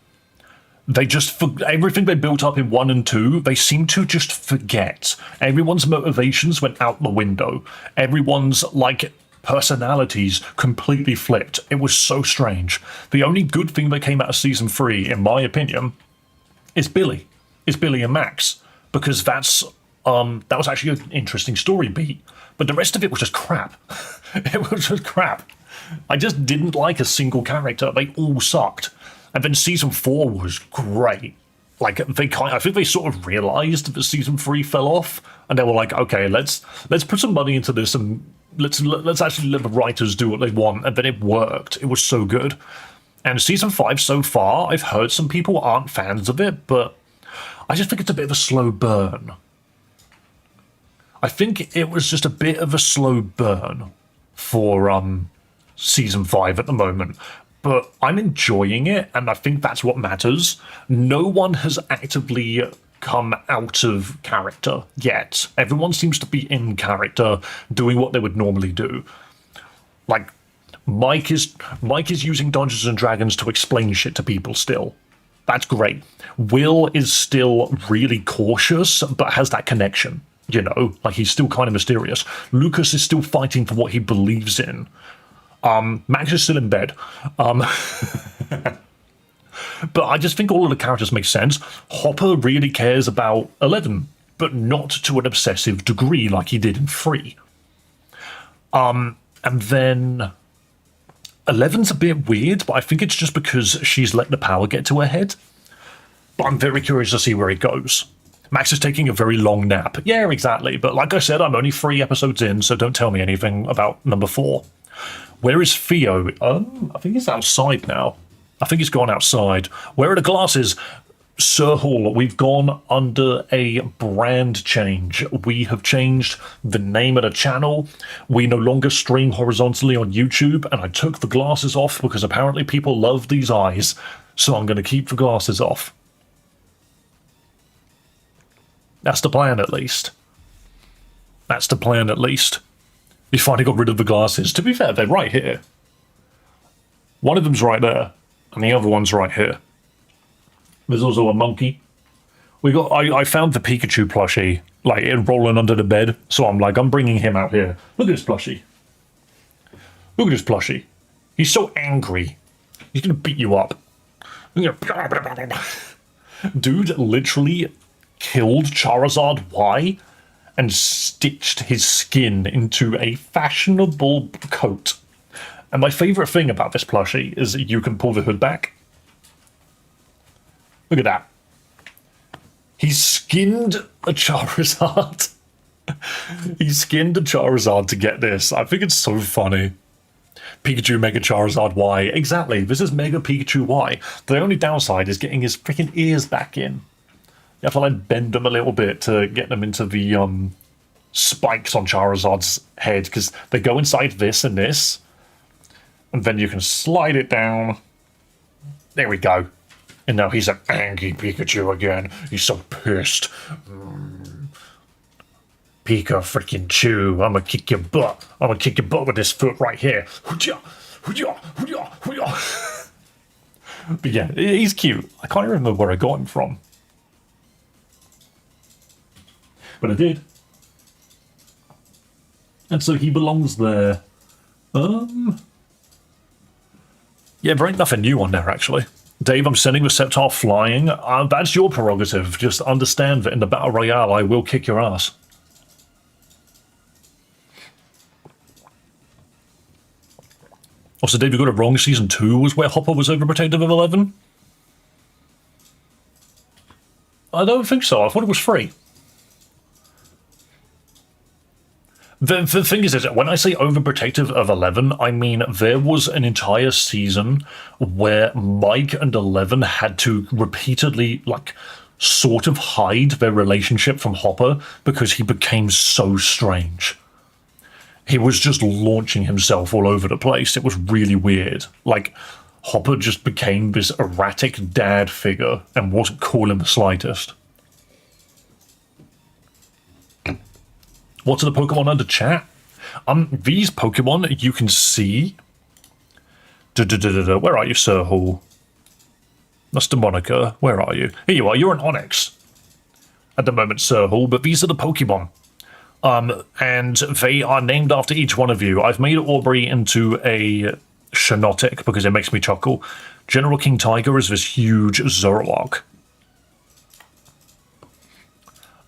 They just, everything they built up in 1 and 2, they seem to just forget. Everyone's motivations went out the window. Everyone's, like, personalities completely flipped. It was so strange. The only good thing that came out of season 3, in my opinion, is Billy. Is Billy and Max. Because that was actually an interesting story beat. But the rest of it was just crap. It was just crap. I just didn't like a single character. They all sucked. And then season 4 was great. Like, I think they sort of realized that season 3 fell off, and they were like, okay, let's put some money into this, and let's actually let the writers do what they want. And then it worked. It was so good. And season 5 so far, I've heard some people aren't fans of it, but I just think it's a bit of a slow burn. I think it was just a bit of a slow burn for season 5 at the moment, but I'm enjoying it, and I think that's what matters. No one has actively come out of character yet. Everyone seems to be in character, doing what they would normally do. Like, Mike is using Dungeons and Dragons to explain shit to people still. That's great. Will is still really cautious, but has that connection. You know, like he's still kind of mysterious. Lucas is still fighting for what he believes in. Max is still in bed. But I just think all of the characters make sense. Hopper really cares about 11, but not to an obsessive degree like he did in 3. And then 11's a bit weird, but I think it's just because she's let the power get to her head. But I'm very curious to see where it goes. Max is taking a very long nap. Yeah, exactly. But like I said, I'm only 3 episodes in, so don't tell me anything about number 4. Where is Theo? I think he's outside now. I think he's gone outside. Where are the glasses? Sir Hall, we've gone under a brand change. We have changed the name of the channel. We no longer stream horizontally on YouTube, and I took the glasses off because apparently people love these eyes, so I'm going to keep the glasses off. That's the plan, at least. That's the plan, at least. We finally got rid of the glasses. To be fair, they're right here. One of them's right there, and the other one's right here. There's also a monkey. I found the Pikachu plushie, like, rolling under the bed, so I'm bringing him out here. Look at this plushie. Look at this plushie. He's so angry. He's gonna beat you up. Dude literally killed Charizard Y and stitched his skin into a fashionable coat. And my favourite thing about this plushie is that you can pull the hood back. Look at that. He skinned a Charizard. He skinned a Charizard to get this. I think it's so funny. Pikachu Mega Charizard Y. Exactly, this is Mega Pikachu Y. The only downside is getting his freaking ears back in. You have to like bend them a little bit to get them into the spikes on Charizard's head, because they go inside this and this. And then you can slide it down. There we go. And now he's an angry Pikachu again. He's so pissed. Pika freaking Chew. I'm gonna kick your butt. I'm gonna kick your butt with this foot right here. But yeah, he's cute. I can't even remember where I got him from. But I did. And so he belongs there. Yeah, there ain't nothing new on there, actually. Dave, I'm sending the Sceptar flying. That's your prerogative. Just understand that in the Battle Royale, I will kick your ass. Also, Dave, you got it wrong. Season 2 was where Hopper was overprotective of 11? I don't think so. I thought it was 3. The thing is that when I say overprotective of 11, I mean there was an entire season where Mike and 11 had to repeatedly, like, sort of hide their relationship from Hopper because he became so strange. He was just launching himself all over the place. It was really weird. Like, Hopper just became this erratic dad figure and wasn't cool in the slightest. What are the Pokemon under chat? These Pokemon you can see. Where are you, Sir Hall? Mr. Monica, where are you? Here you are, you're an Onyx. At the moment, Sir Hall, but these are the Pokemon. And they are named after each one of you. I've made Aubrey into a Shinotic because it makes me chuckle. General King Tiger is this huge Zoroark.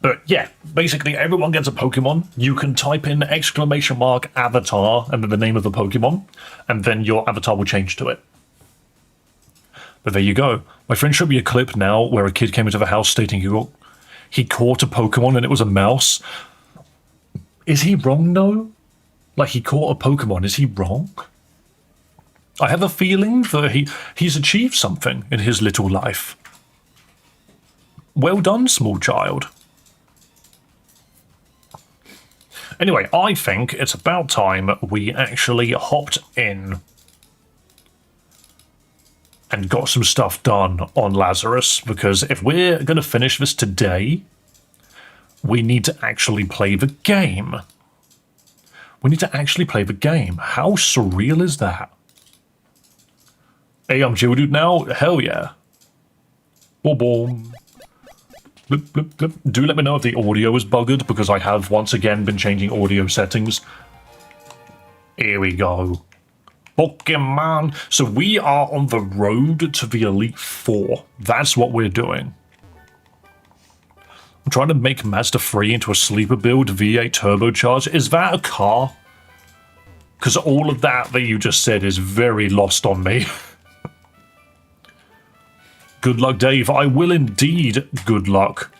But yeah, basically everyone gets a Pokemon. You can type in ! avatar and then the name of the Pokemon, and then your avatar will change to it. But there you go. My friend showed me a clip now where a kid came into the house stating he caught a Pokemon and it was a mouse. Is he wrong though? Like, he caught a Pokemon, is he wrong? I have a feeling that he's achieved something in his little life. Well done, small child. Anyway, I think it's about time we actually hopped in and got some stuff done on Lazarus, because if we're going to finish this today, we need to actually play the game. We need to actually play the game. How surreal is that? Hey, I'm Geodude now? Hell yeah. Boom, boom. Blip, blip, blip. Do let me know if the audio is bugged, because I have once again been changing audio settings. Here we go. Pokemon. So we are on the road to the Elite Four. That's what we're doing. I'm trying to make Mazda 3 into a sleeper build V8 turbocharged. Is that a car? Because all of that you just said is very lost on me. Good luck, Dave. I will indeed. Good luck.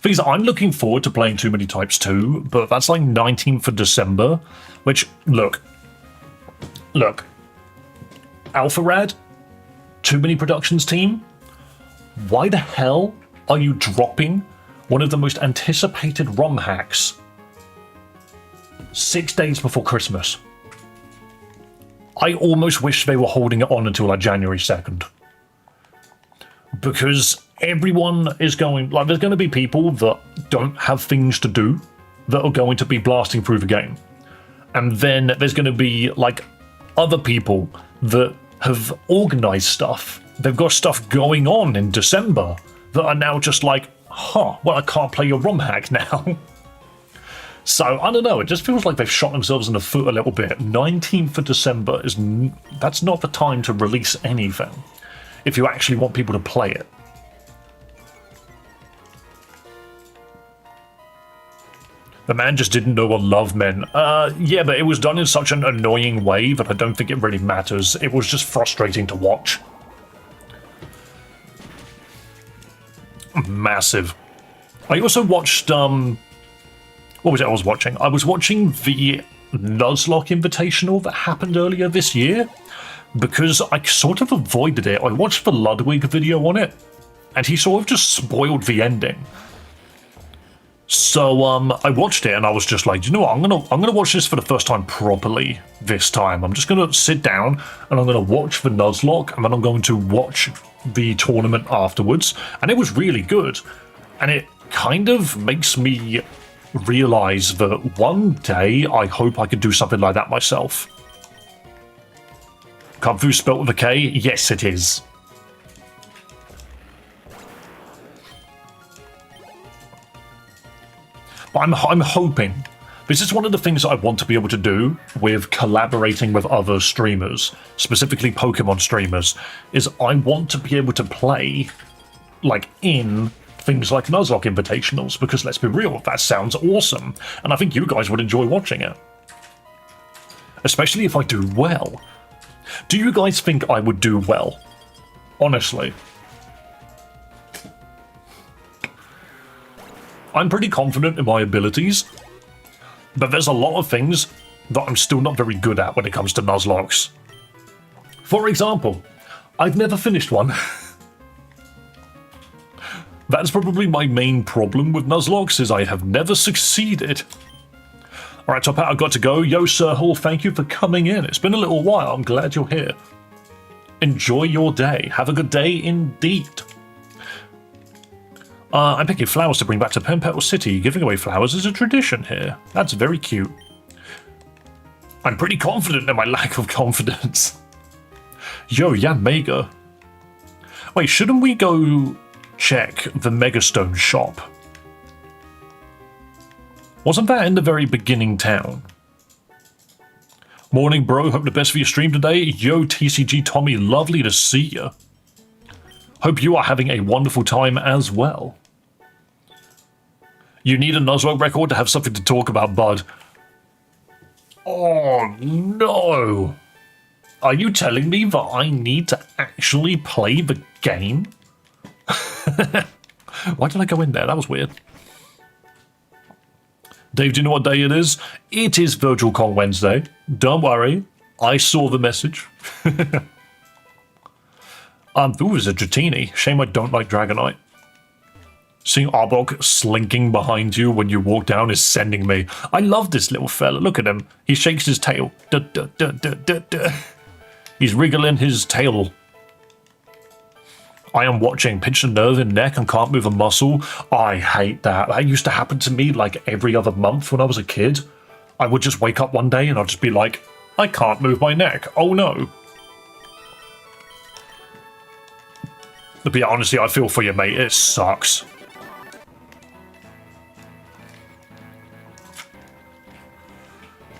Thing is, I'm looking forward to playing Too Many Types 2, but that's like 19th of December, which, look. Alpharad, Too Many Productions team, why the hell are you dropping one of the most anticipated ROM hacks 6 days before Christmas? I almost wish they were holding it on until like January 2nd. Because everyone is going, like, there's going to be people that don't have things to do that are going to be blasting through the game. And then there's going to be, like, other people that have organized stuff. They've got stuff going on in December that are now just like, well, I can't play your ROM hack now. So, I don't know, it just feels like they've shot themselves in the foot a little bit. 19th of December that's not the time to release anything if you actually want people to play it. The man just didn't know what love meant. Yeah, but it was done in such an annoying way that I don't think it really matters. It was just frustrating to watch. Massive. I also watched, what was it I was watching? I was watching the Nuzlocke Invitational that happened earlier this year, because I sort of avoided it. I watched the Ludwig video on it, and he sort of just spoiled the ending. So I watched it and I was just like, you know what, I'm gonna watch this for the first time properly this time. I'm just gonna sit down and I'm gonna watch the Nuzlocke, and then I'm going to watch the tournament afterwards. And it was really good. And it kind of makes me realize that one day I hope I could do something like that myself. Kung Fu spelt with a K? Yes, it is. But I'm hoping, this is one of the things that I want to be able to do with collaborating with other streamers, specifically Pokemon streamers, is I want to be able to play, like, in things like Nuzlocke Invitationals, because let's be real, that sounds awesome, and I think you guys would enjoy watching it. Especially if I do well. Do you guys think I would do well? Honestly. I'm pretty confident in my abilities, but there's a lot of things that I'm still not very good at when it comes to Nuzlockes. For example, I've never finished one. That's probably my main problem with Nuzlockes, is I have never succeeded. Alright, Tophat, I've got to go. Yo, Sir Hall, thank you for coming in. It's been a little while. I'm glad you're here. Enjoy your day. Have a good day indeed. I'm picking flowers to bring back to Penpetal City. Giving away flowers is a tradition here. That's very cute. I'm pretty confident in my lack of confidence. Yo, Jan Mega. Wait, shouldn't we go check the Megastone shop? Wasn't that in the very beginning town? Morning, bro. Hope the best for your stream today. Yo, TCG Tommy. Lovely to see you. Hope you are having a wonderful time as well. You need a Nuzlocke record to have something to talk about, bud. Oh, no. Are you telling me that I need to actually play the game? Why did I go in there? That was weird. Dave, do you know what day it is? It is Virtual Con Wednesday. Don't worry. I saw the message. Ooh, there's a Dratini. Shame I don't like Dragonite. Seeing Arbok slinking behind you when you walk down is sending me. I love this little fella. Look at him. He shakes his tail. Duh, duh, duh, duh, duh, duh. He's wriggling his tail. I am watching, pinch a nerve in neck and can't move a muscle. I hate that. That used to happen to me like every other month when I was a kid. I would just wake up one day and I'd just be like, I can't move my neck. Oh no. But yeah, honestly, I feel for you, mate. It sucks.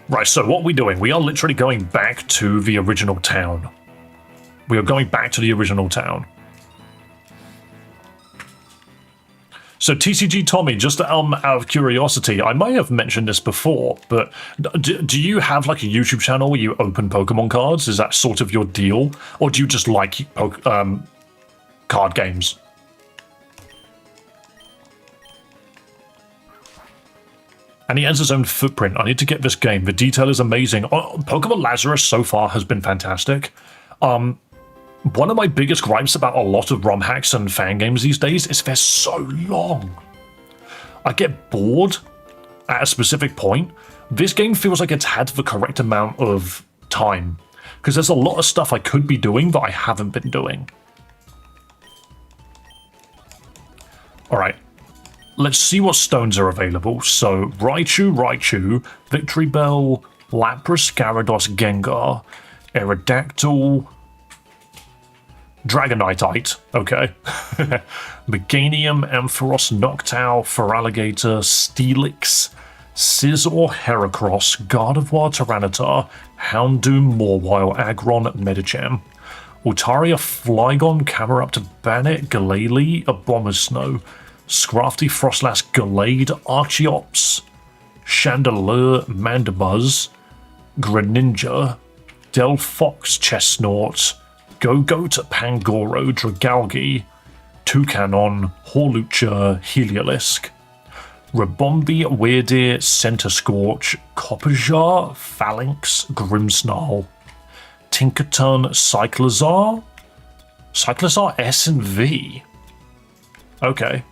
Right, so what are we doing? We are literally going back to the original town. We are going back to the original town. So TCG Tommy, just out of curiosity, I may have mentioned this before, but do you have like a YouTube channel where you open Pokemon cards? Is that sort of your deal? Or do you just like card games? And he has his own footprint. I need to get this game. The detail is amazing. Pokemon Lazarus so far has been fantastic. One of my biggest gripes about a lot of ROM hacks and fan games these days is they're so long. I get bored at a specific point. This game feels like it's had the correct amount of time, because there's a lot of stuff I could be doing that I haven't been doing. Alright, let's see what stones are available. So, Raichu, Victory Bell, Lapras, Gyarados, Gengar, Aerodactyl, Dragonite, okay. Meganium, Ampharos, Noctowl, Feraligatr, Steelix, Scizor, Heracross, Gardevoir, Tyranitar, Houndoom, Mawile, Aggron, Medicham, Altaria, Flygon, Camerupt, Bannet, Glalie, Abomasnow, Scrafty, Frostlass, Gallade, Archeops, Chandelure, Mandibuzz, Greninja, Delphox, Chestnut, Gogoat, Pangoro, Dragalge, Toucanon, Hawlucha, Heliolisk, Rabombi, Weirdeer, Centiskorch, Copperjar, Phalanx, Grimmsnarl, Tinkaton, Cyclizar S and V. Okay.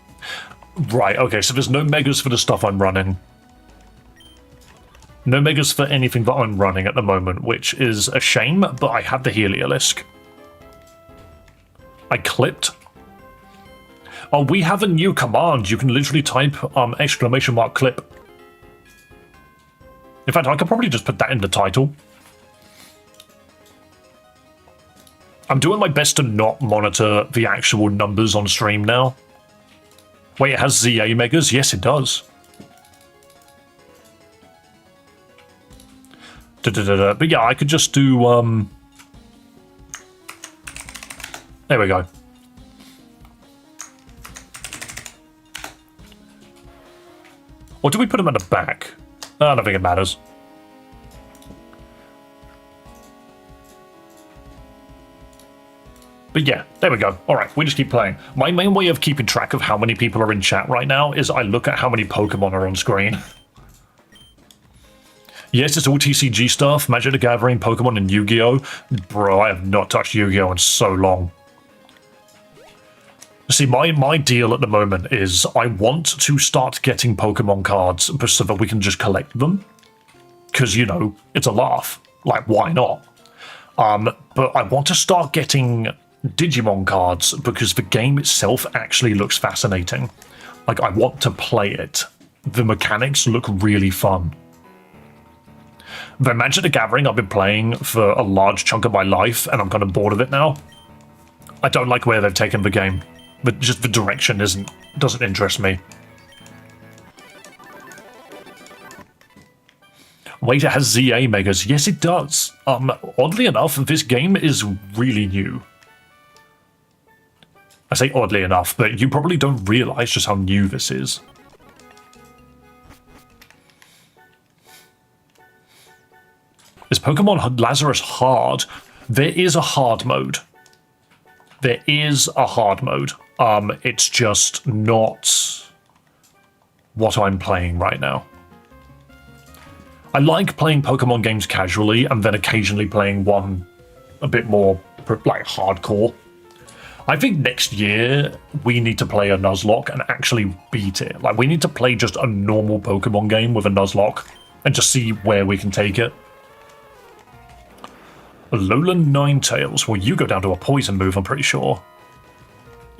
Right, okay, so there's no megas for the stuff I'm running. No megas for anything that I'm running at the moment, which is a shame, but I have the Heliolisk. I clipped. Oh, we have a new command. You can literally type !clip. In fact, I could probably just put that in the title. I'm doing my best to not monitor the actual numbers on stream now. Wait, it has ZA megas? Yes, it does. But yeah, I could just do there we go. Or do we put them at the back? I don't think it matters. But yeah, there we go. Alright, we just keep playing. My main way of keeping track of how many people are in chat right now is I look at how many Pokemon are on screen. Yes, it's all TCG stuff, Magic the Gathering, Pokemon, and Yu-Gi-Oh! Bro, I have not touched Yu-Gi-Oh! In so long. See, my deal at the moment is I want to start getting Pokemon cards so that we can just collect them. Because, you know, it's a laugh. Like, why not? But I want to start getting Digimon cards because the game itself actually looks fascinating. Like, I want to play it. The mechanics look really fun. The Magic the Gathering I've been playing for a large chunk of my life, and I'm kind of bored of it now. I don't like where they've taken the game. But just the direction doesn't interest me. Wait, it has ZA megas. Yes, it does. Oddly enough, this game is really new. I say oddly enough, but you probably don't realize just how new this is. Is Pokemon Lazarus hard? There is a hard mode. There is a hard mode. It's just not what I'm playing right now. I like playing Pokemon games casually and then occasionally playing one a bit more like hardcore. I think next year we need to play a Nuzlocke and actually beat it. Like, we need to play just a normal Pokemon game with a Nuzlocke and just see where we can take it. Alolan Ninetales. Well, you go down to a poison move, I'm pretty sure.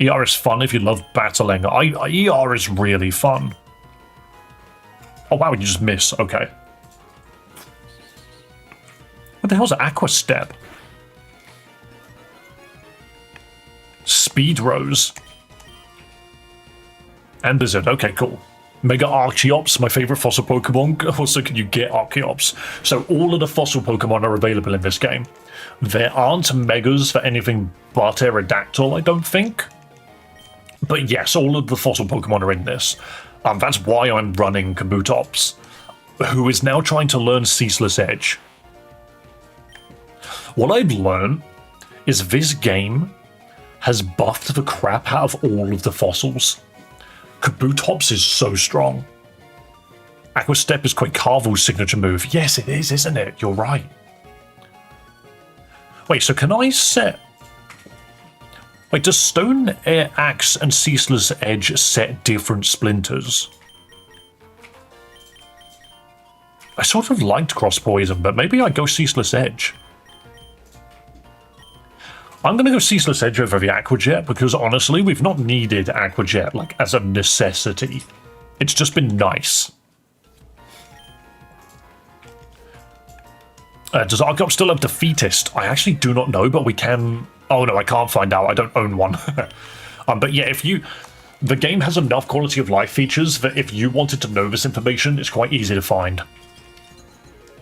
ER is fun if you love battling. ER is really fun. Oh wow, you just miss. Okay. What the hell's Aqua Step? Speed Rose. And Blizzard. Okay, cool. Mega Archeops, my favorite fossil Pokemon. Also, can you get Archeops? So all of the fossil Pokemon are available in this game. There aren't Megas for anything but Aerodactyl, I don't think. But yes, all of the fossil Pokemon are in this. That's why I'm running Kabutops, who is now trying to learn Ceaseless Edge. What I've learned is this game has buffed the crap out of all of the fossils. Kabutops is so strong. Aqua Step is Quakecarvel's signature move. Yes, it is, isn't it? You're right. Wait, so can I set... Wait, does Stone Air Axe and Ceaseless Edge set different splinters? I sort of liked Cross Poison, but maybe I go Ceaseless Edge. I'm going to go Ceaseless Edge over the Aqua Jet because honestly, we've not needed Aqua Jet like as a necessity. It's just been nice. Does Archeops still have Defeatist? I actually do not know, but we can... Oh no, I can't find out. I don't own one. But yeah, if you... The game has enough quality of life features that if you wanted to know this information, it's quite easy to find.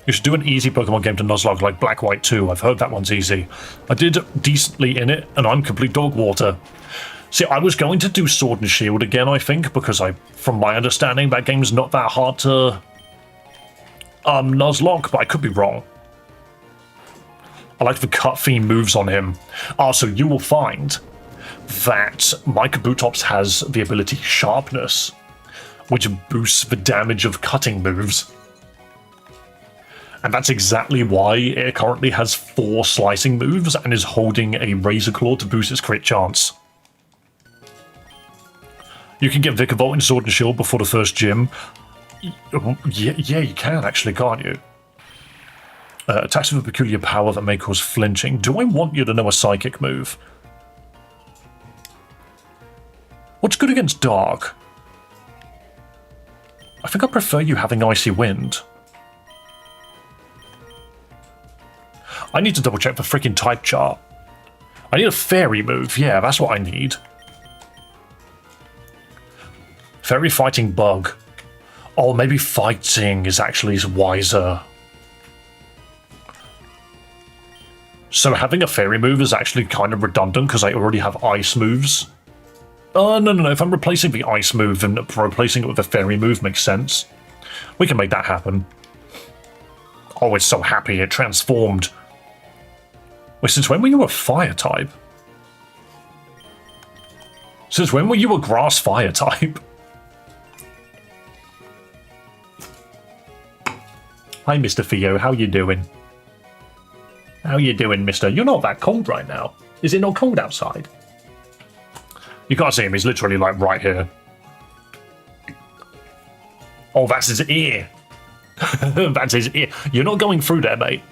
You should do an easy Pokemon game to Nuzlocke like Black White 2. I've heard that one's easy. I did decently in it, and I'm complete dog water. See, I was going to do Sword and Shield again, I think, because from my understanding, that game's not that hard to Nuzlocke, but I could be wrong. I like the cut theme moves on him. So you will find that my Kabutops has the ability Sharpness, which boosts the damage of cutting moves. And that's exactly why it currently has 4 slicing moves and is holding a Razor Claw to boost its crit chance. You can get Vikavolt in Sword and Shield before the first gym. Yeah, you can actually, can't you? Attacks with a peculiar power that may cause flinching. Do I want you to know a psychic move? What's good against Dark? I think I prefer you having Icy Wind. I need to double check the freaking type chart. I need a fairy move. Yeah, that's what I need. Fairy fighting bug. Oh, maybe fighting is actually wiser. So having a fairy move is actually kind of redundant because I already have ice moves. No. If I'm replacing the ice move and replacing it with a fairy move makes sense. We can make that happen. Oh, it's so happy it transformed. Wait, since when were you a fire type? Since when were you a grass fire type? Hi, Mr. Theo, how you doing? How you doing, mister? You're not that cold right now. Is it not cold outside? You can't see him, he's literally like right here. Oh, that's his ear. That's his ear. You're not going through there, mate.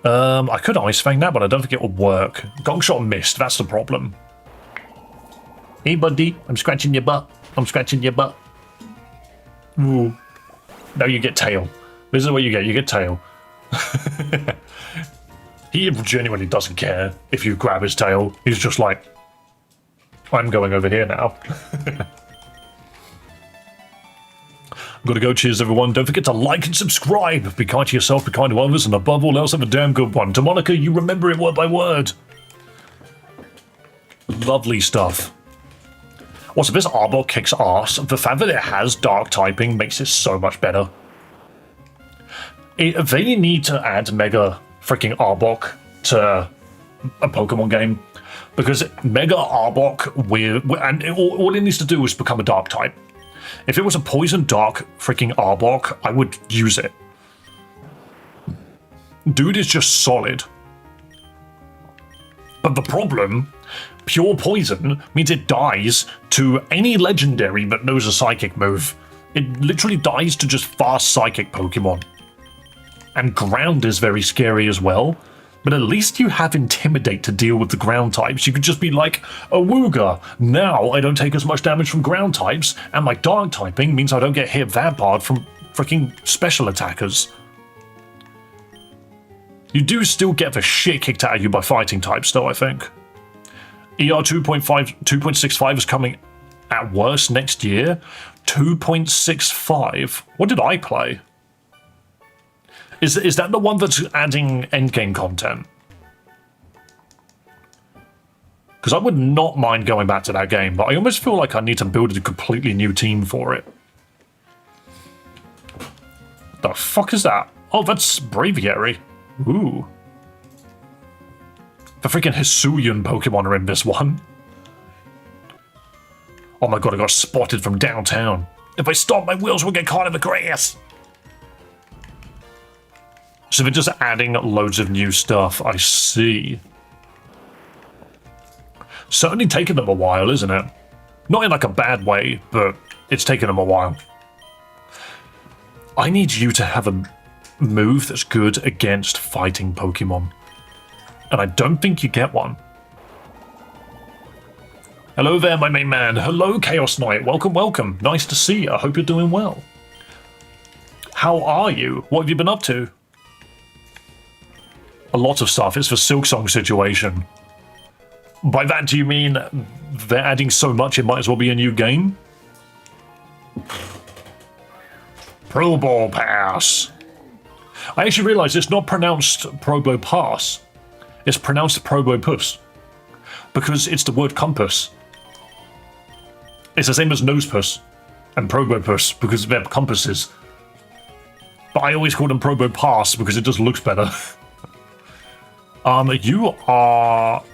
I could Ice Fang that, but I don't think it would work. Gong Shot missed, that's the problem. Hey, buddy, I'm scratching your butt. I'm scratching your butt. Ooh. No, you get tail. This is what you get tail. He genuinely doesn't care if you grab his tail. He's just like, I'm going over here now. Gotta go, cheers everyone. Don't forget to like and subscribe. Be kind to yourself, be kind to others, and above all else, have a damn good one. To Monica, you remember it word by word. Lovely stuff. Also, this Arbok kicks ass. The fact that it has dark typing makes it so much better. They need to add Mega freaking Arbok to a Pokemon game. Because Mega Arbok, all it needs to do is become a dark type. If it was a poison dark freaking Arbok, I would use it. Dude is just solid. But the problem, pure poison means it dies to any legendary that knows a psychic move. It literally dies to just fast psychic Pokemon. And ground is very scary as well. But at least you have Intimidate to deal with the ground types. You could just be like, Awooga, now I don't take as much damage from ground types, and my dark typing means I don't get hit that hard from freaking special attackers. You do still get the shit kicked out of you by fighting types, though, I think. ER 2.65 is coming at worst next year. 2.65. What did I play? Is that the one that's adding endgame content? Because I would not mind going back to that game, but I almost feel like I need to build a completely new team for it. The fuck is that? Oh, that's Braviary. Ooh. The freaking Hisuian Pokemon are in this one. Oh my god, I got spotted from downtown. If I stop, my wheels will get caught in the grass. So they're just adding loads of new stuff, I see. Certainly taking them a while, isn't it? Not in like a bad way, but it's taken them a while. I need you to have a move that's good against fighting Pokemon. And I don't think you get one. Hello there, my main man. Hello, Chaos Knight. Welcome, welcome. Nice to see you. I hope you're doing well. How are you? What have you been up to? A lot of stuff. It's the Silksong situation. By that, do you mean they're adding so much it might as well be a new game? Pro Ball Pass. I actually realised it's not pronounced Probo Pass. It's pronounced Probopus. Because it's the word compass. It's the same as Nosepus and Probopus because they're compasses. But I always call them Probo Pass because it just looks better. You are...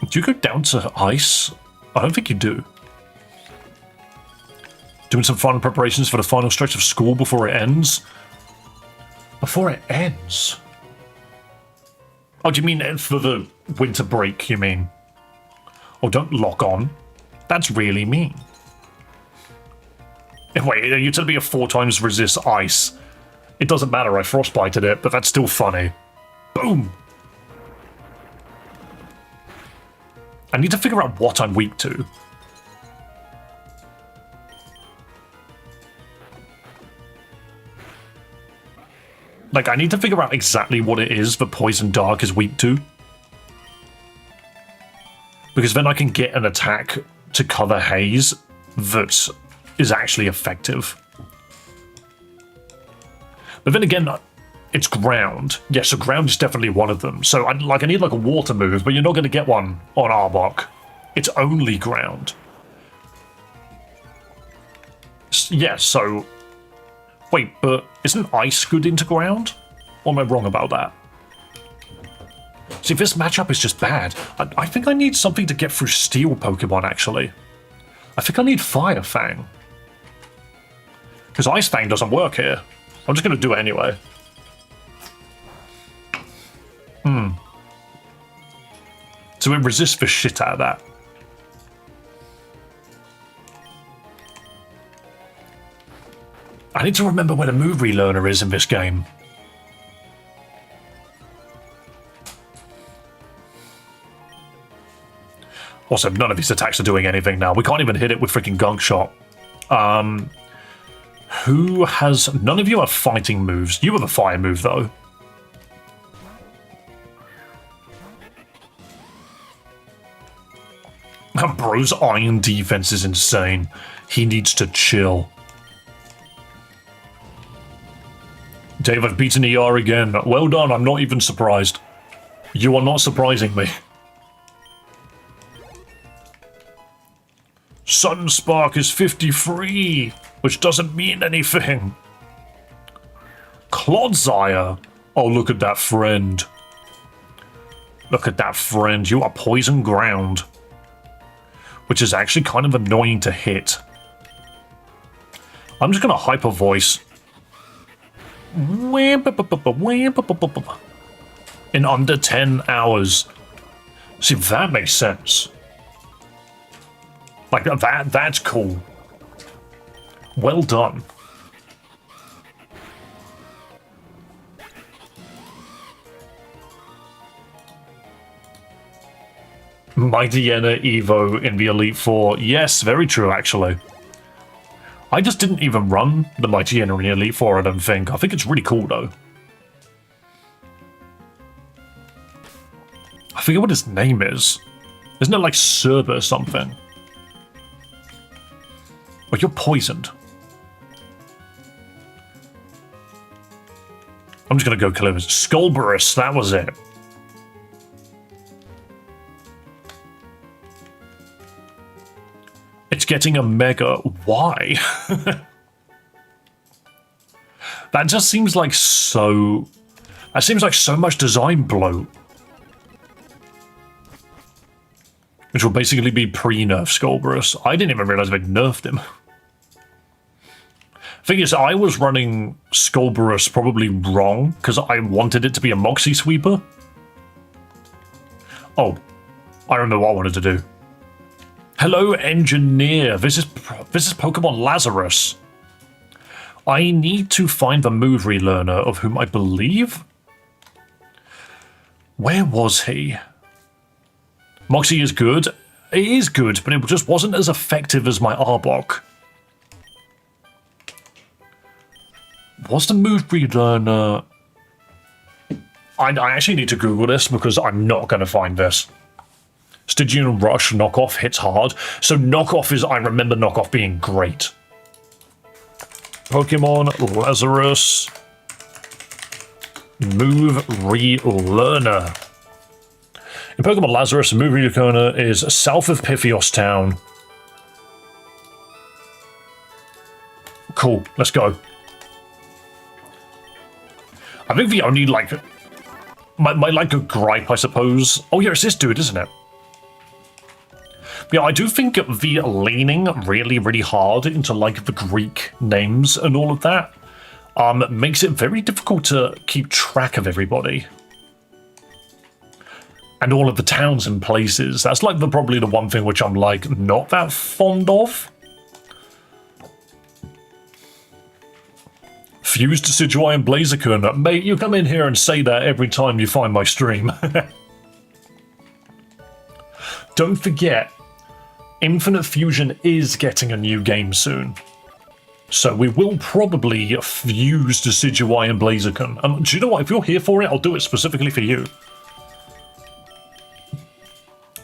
Do you go down to ice? I don't think you do. Doing some final preparations for the final stretch of school before it ends? Before it ends? Oh, do you mean for the winter break, you mean? Oh, don't lock on. That's really mean. Wait, are you telling me a 4 times resist ice? It doesn't matter, I frostbited it, but that's still funny. Boom! I need to figure out what I'm weak to. Like, I need to figure out exactly what it is that Poison Dark is weak to. Because then I can get an attack to cover Haze that is actually effective. But then again, it's ground. Yeah, so ground is definitely one of them. So I need like a water move, but you're not going to get one on Arbok. It's only ground. Yeah, so... Wait, but isn't ice good into ground? Or am I wrong about that? See, this matchup is just bad. I think I need something to get through steel Pokemon, actually. I think I need Fire Fang. Because Ice Fang doesn't work here. I'm just going to do it anyway. So it resists the shit out of that. I need to remember where the move relearner is in this game. Also, none of these attacks are doing anything now. We can't even hit it with freaking Gunk Shot. Who has... None of you have fighting moves. You have a fire move, though. Bro's iron defense is insane. He needs to chill. Dave, I've beaten ER again. Well done, I'm not even surprised. You are not surprising me. Sunspark is 53, which doesn't mean anything. Clodsire. Oh, look at that friend. Look at that friend. You are poison ground. Which is actually kind of annoying to hit. I'm just going to hyper voice. In under 10 hours. See, that makes sense. Like, that's cool. Well done. Mighty Yenna Evo in the Elite Four. Yes, very true, actually. I just didn't even run the Mighty Yenna in the Elite Four, I don't think. I think it's really cool, though. I forget what his name is. Isn't it like Serba or something? Oh, you're poisoned. I'm just gonna go kill him. Skullburus, that was it. It's getting a mega. Why? That just seems like so. That seems like so much design bloat. Which will basically be pre-nerf Skullburus. I didn't even realize they'd nerfed him. Thing is, I was running Skullburus probably wrong because I wanted it to be a Moxie Sweeper. Oh, I remember what I wanted to do. Hello, engineer. This is Pokemon Lazarus. I need to find the move relearner of whom I believe. Where was he? Moxie is good. It is good, but it just wasn't as effective as my Arbok. Was the move relearner? I actually need to Google this because I'm not going to find this. Stygian Rush knockoff hits hard. So knockoff is, I remember knockoff being great. Pokemon Lazarus. Move relearner. In Pokemon Lazarus, the move relearner is south of Pythios Town. Cool, let's go. I think the only, like, my like, a gripe, I suppose. Oh, yeah, it's this dude, isn't it? Yeah, I do think the leaning really, really hard into, like, the Greek names and all of that makes it very difficult to keep track of everybody. And all of the towns and places. That's, like, probably the one thing which I'm, like, not that fond of. Fused Decidueye and Blaziken. Mate, you come in here and say that every time you find my stream. Don't forget, Infinite Fusion is getting a new game soon. So we will probably fuse Decidueye and Blaziken. Do you know what? If you're here for it, I'll do it specifically for you.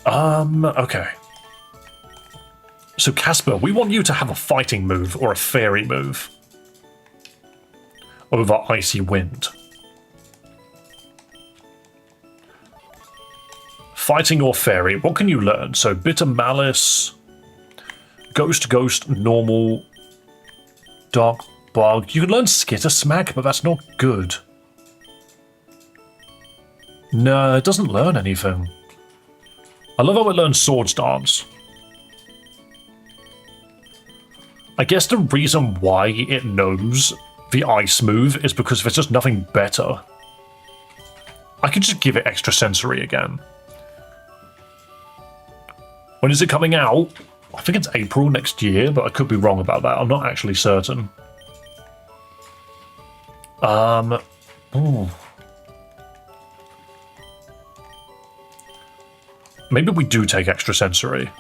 Okay. So Casper, we want you to have a fighting move or a fairy move. Over Icy Wind. Fighting or fairy, what can you learn? So Bitter Malice, Ghost, Normal, Dark Bug. You can learn Skitter Smack, but that's not good. No, it doesn't learn anything. I love how it learns Swords Dance. I guess the reason why it knows the ice move is because there's just nothing better. I could just give it extra sensory again. When is it coming out? I think it's April next year, but I could be wrong about that. I'm not actually certain. Ooh. Maybe we do take extra sensory.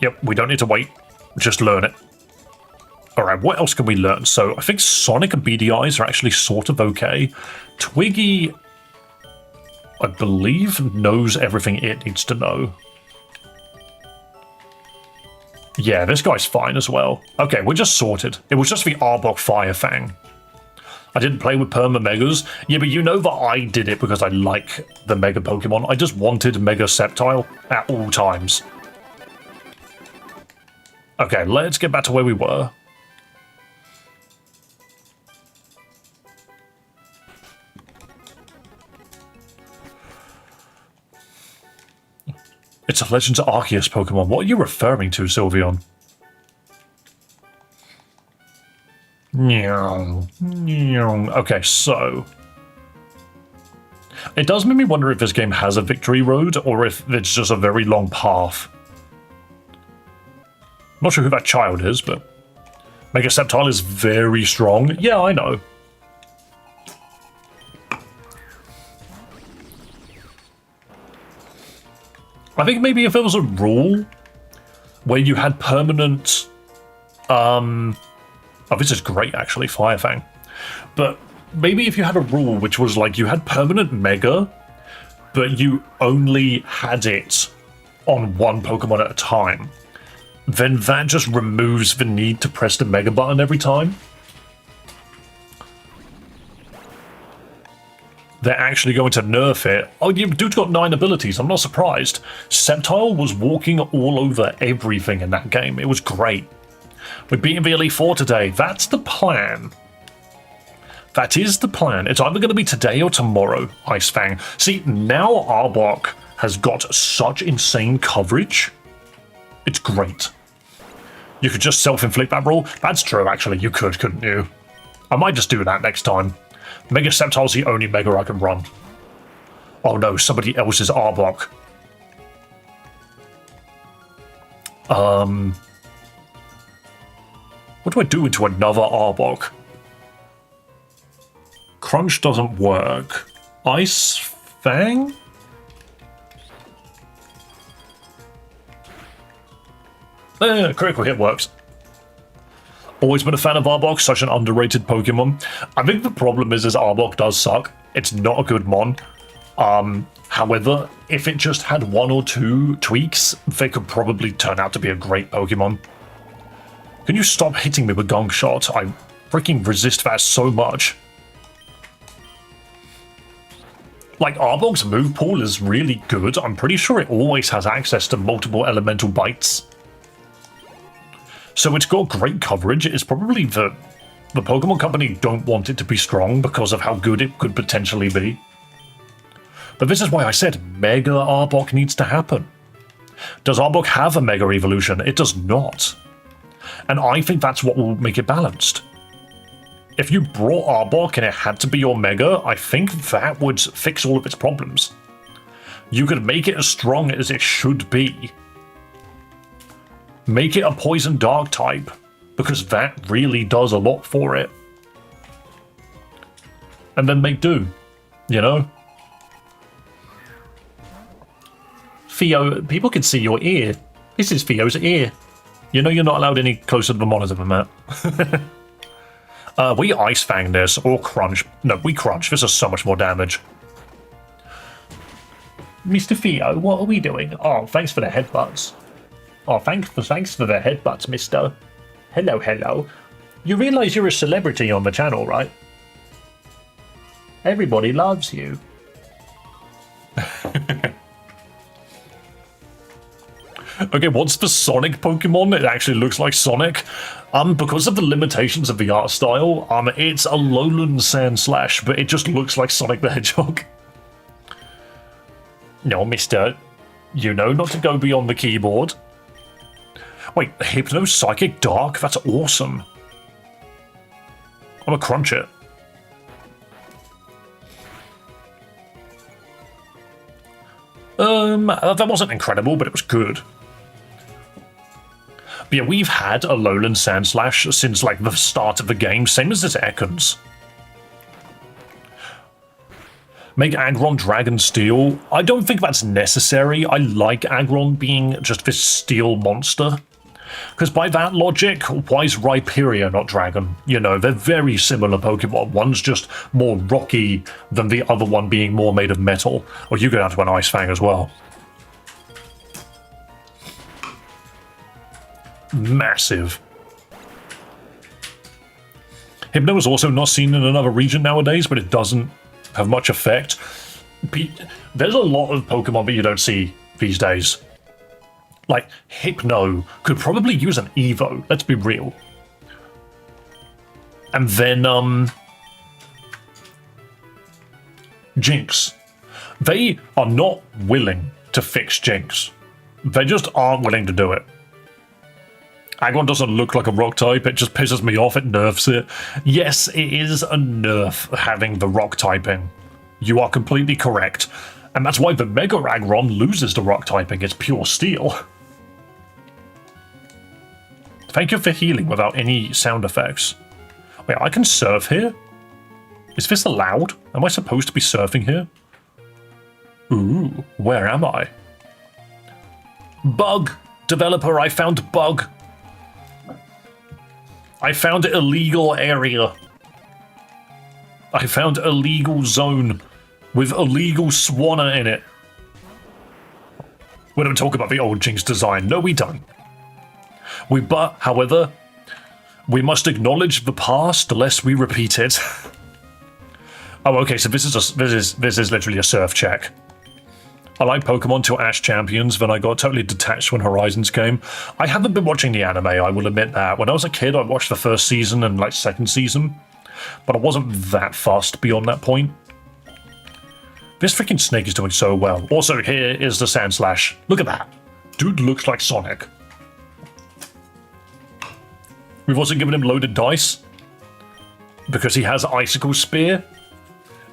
Yep, we don't need to wait. Just learn it. Alright, what else can we learn? So, I think Sonic and Beady Eyes are actually sort of okay. Twiggy, I believe, knows everything it needs to know. Yeah, this guy's fine as well. Okay, we're just sorted. It was just the Arbok Fire Fang. I didn't play with Perma Megas. Yeah, but you know that I did it because I like the Mega Pokemon. I just wanted Mega Sceptile at all times. Okay, let's get back to where we were. It's a Legends Arceus Pokemon. What are you referring to, Sylveon? Okay, so... It does make me wonder if this game has a victory road, or if it's just a very long path. Not sure who that child is, but... Mega Sceptile is very strong. Yeah, I know. I think maybe if there was a rule where you had permanent... oh, this is great, actually, Firefang. But maybe if you had a rule which was like you had permanent Mega, but you only had it on one Pokemon at a time, then that just removes the need to press the Mega button every time. They're actually going to nerf it. Oh, you dude's got 9 abilities. I'm not surprised. Sceptile was walking all over everything in that game. It was great. We're beating the Elite Four today. That's the plan. That is the plan. It's either going to be today or tomorrow, Icefang. See, now Arbok has got such insane coverage. It's great. You could just self-inflict that roll. That's true, actually. You could, couldn't you? I might just do that next time. Mega Sceptile's the only Mega I can run. Oh no, somebody else's Arbok. What do I do into another Arbok? Crunch doesn't work. Ice Fang? Critical hit works. Always been a fan of Arbok, such an underrated Pokemon. I think the problem is Arbok does suck. It's not a good mon. However, if it just had 1 or 2 tweaks, they could probably turn out to be a great Pokemon. Can you stop hitting me with Gong Shot? I freaking resist that so much. Like, Arbok's move pool is really good. I'm pretty sure it always has access to multiple elemental bites. So it's got great coverage. It's probably the Pokemon Company don't want it to be strong because of how good it could potentially be. But this is why I said Mega Arbok needs to happen. Does Arbok have a Mega Evolution? It does not. And I think that's what will make it balanced. If you brought Arbok and it had to be your Mega, I think that would fix all of its problems. You could make it as strong as it should be. Make it a Poison Dark type, because that really does a lot for it. And then make do, you know? Theo, people can see your ear. This is Theo's ear. You know you're not allowed any closer to the monitor than that. We Ice Fang this, or Crunch. No, we Crunch. This is so much more damage. Mr. Theo, what are we doing? Oh, thanks for the headbutts. Oh, thanks for the headbutts, mister. Hello, hello. You realise you're a celebrity on the channel, right? Everybody loves you. Okay, what's the Sonic Pokemon? It actually looks like Sonic. Because of the limitations of the art style, it's a lowland Sandslash, but it just looks like Sonic the Hedgehog. No, mister. You know not to go beyond the keyboard. Wait, Hypno Psychic Dark? That's awesome. I'm gonna crunch it. That wasn't incredible, but it was good. But yeah, we've had a lowland Sandslash since like the start of the game, same as this Ekans. Make Aggron Dragon Steel. I don't think that's necessary. I like Aggron being just this steel monster. Because by that logic, why is Rhyperior not Dragon? You know, they're very similar Pokemon. One's just more rocky than the other one being more made of metal. Or you go down to an Ice Fang as well. Massive. Hypno is also not seen in another region nowadays, but it doesn't have much effect. There's a lot of Pokemon that you don't see these days. Like, Hypno could probably use an Evo, let's be real. And then, Jinx. They are not willing to fix Jinx. They just aren't willing to do it. Aggron doesn't look like a rock type, it just pisses me off, it nerfs it. Yes, it is a nerf having the rock typing. You are completely correct. And that's why the Mega Aggron loses the rock typing, it's pure steel. Thank you for healing without any sound effects. Wait, I can surf here? Is this allowed? Am I supposed to be surfing here? Ooh, where am I? Bug. Developer, I found bug. I found illegal area. I found illegal zone with illegal swanner in it. We don't talk about the old Jinx design. No, we don't. However, we must acknowledge the past lest we repeat it. Oh, okay. So this is literally a surf check. I like Pokemon till Ash Champions, then I got totally detached when Horizons came. I haven't been watching the anime, I will admit that. When I was a kid, I watched the first season and like second season, but I wasn't that fussed beyond that point. This freaking snake is doing so well. Also, here is the Sand Slash. Look at that. Dude looks like Sonic. We've also given him loaded dice because he has Icicle Spear.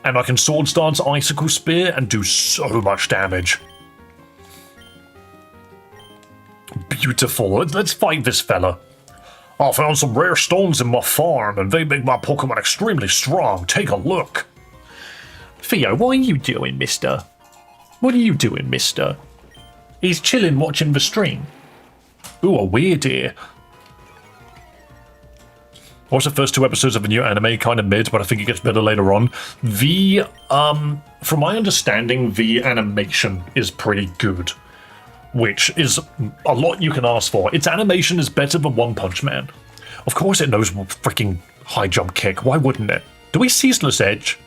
And I can Swords Dance Icicle Spear and do so much damage. Beautiful. Let's fight this fella. I found some rare stones in my farm and they make my Pokemon extremely strong. Take a look. Theo, what are you doing, mister? What are you doing, mister? He's chilling watching the stream. Ooh, a weird ear. Watched the first 2 episodes of the new anime, kind of mid, but I think it gets better later on. From my understanding, the animation is pretty good, which is a lot you can ask for. Its animation is better than One Punch Man. Of course it knows freaking high jump kick, why wouldn't it? Do we Ceaseless Edge?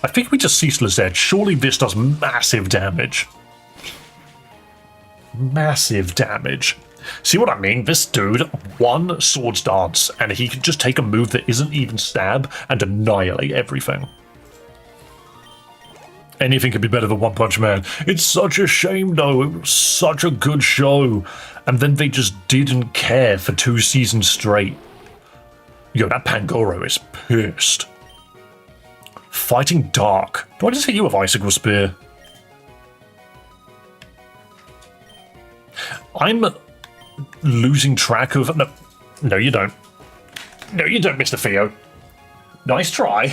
I think we just Ceaseless Edge. Surely this does massive damage. Massive damage. See what I mean? This dude, one Swords Dance, and he can just take a move that isn't even stab and annihilate everything. Anything could be better than One Punch Man. It's such a shame, though. It was such a good show. And then they just didn't care for 2 seasons straight. Yo, that Pangoro is pissed. Fighting Dark. Do I just hit you with Icicle Spear? I'm losing track of... No, you don't. No, you don't, Mr. Theo. Nice try.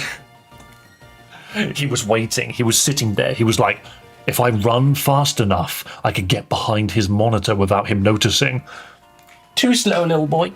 He was waiting. He was sitting there. He was like, if I run fast enough, I could get behind his monitor without him noticing. Too slow, little boy.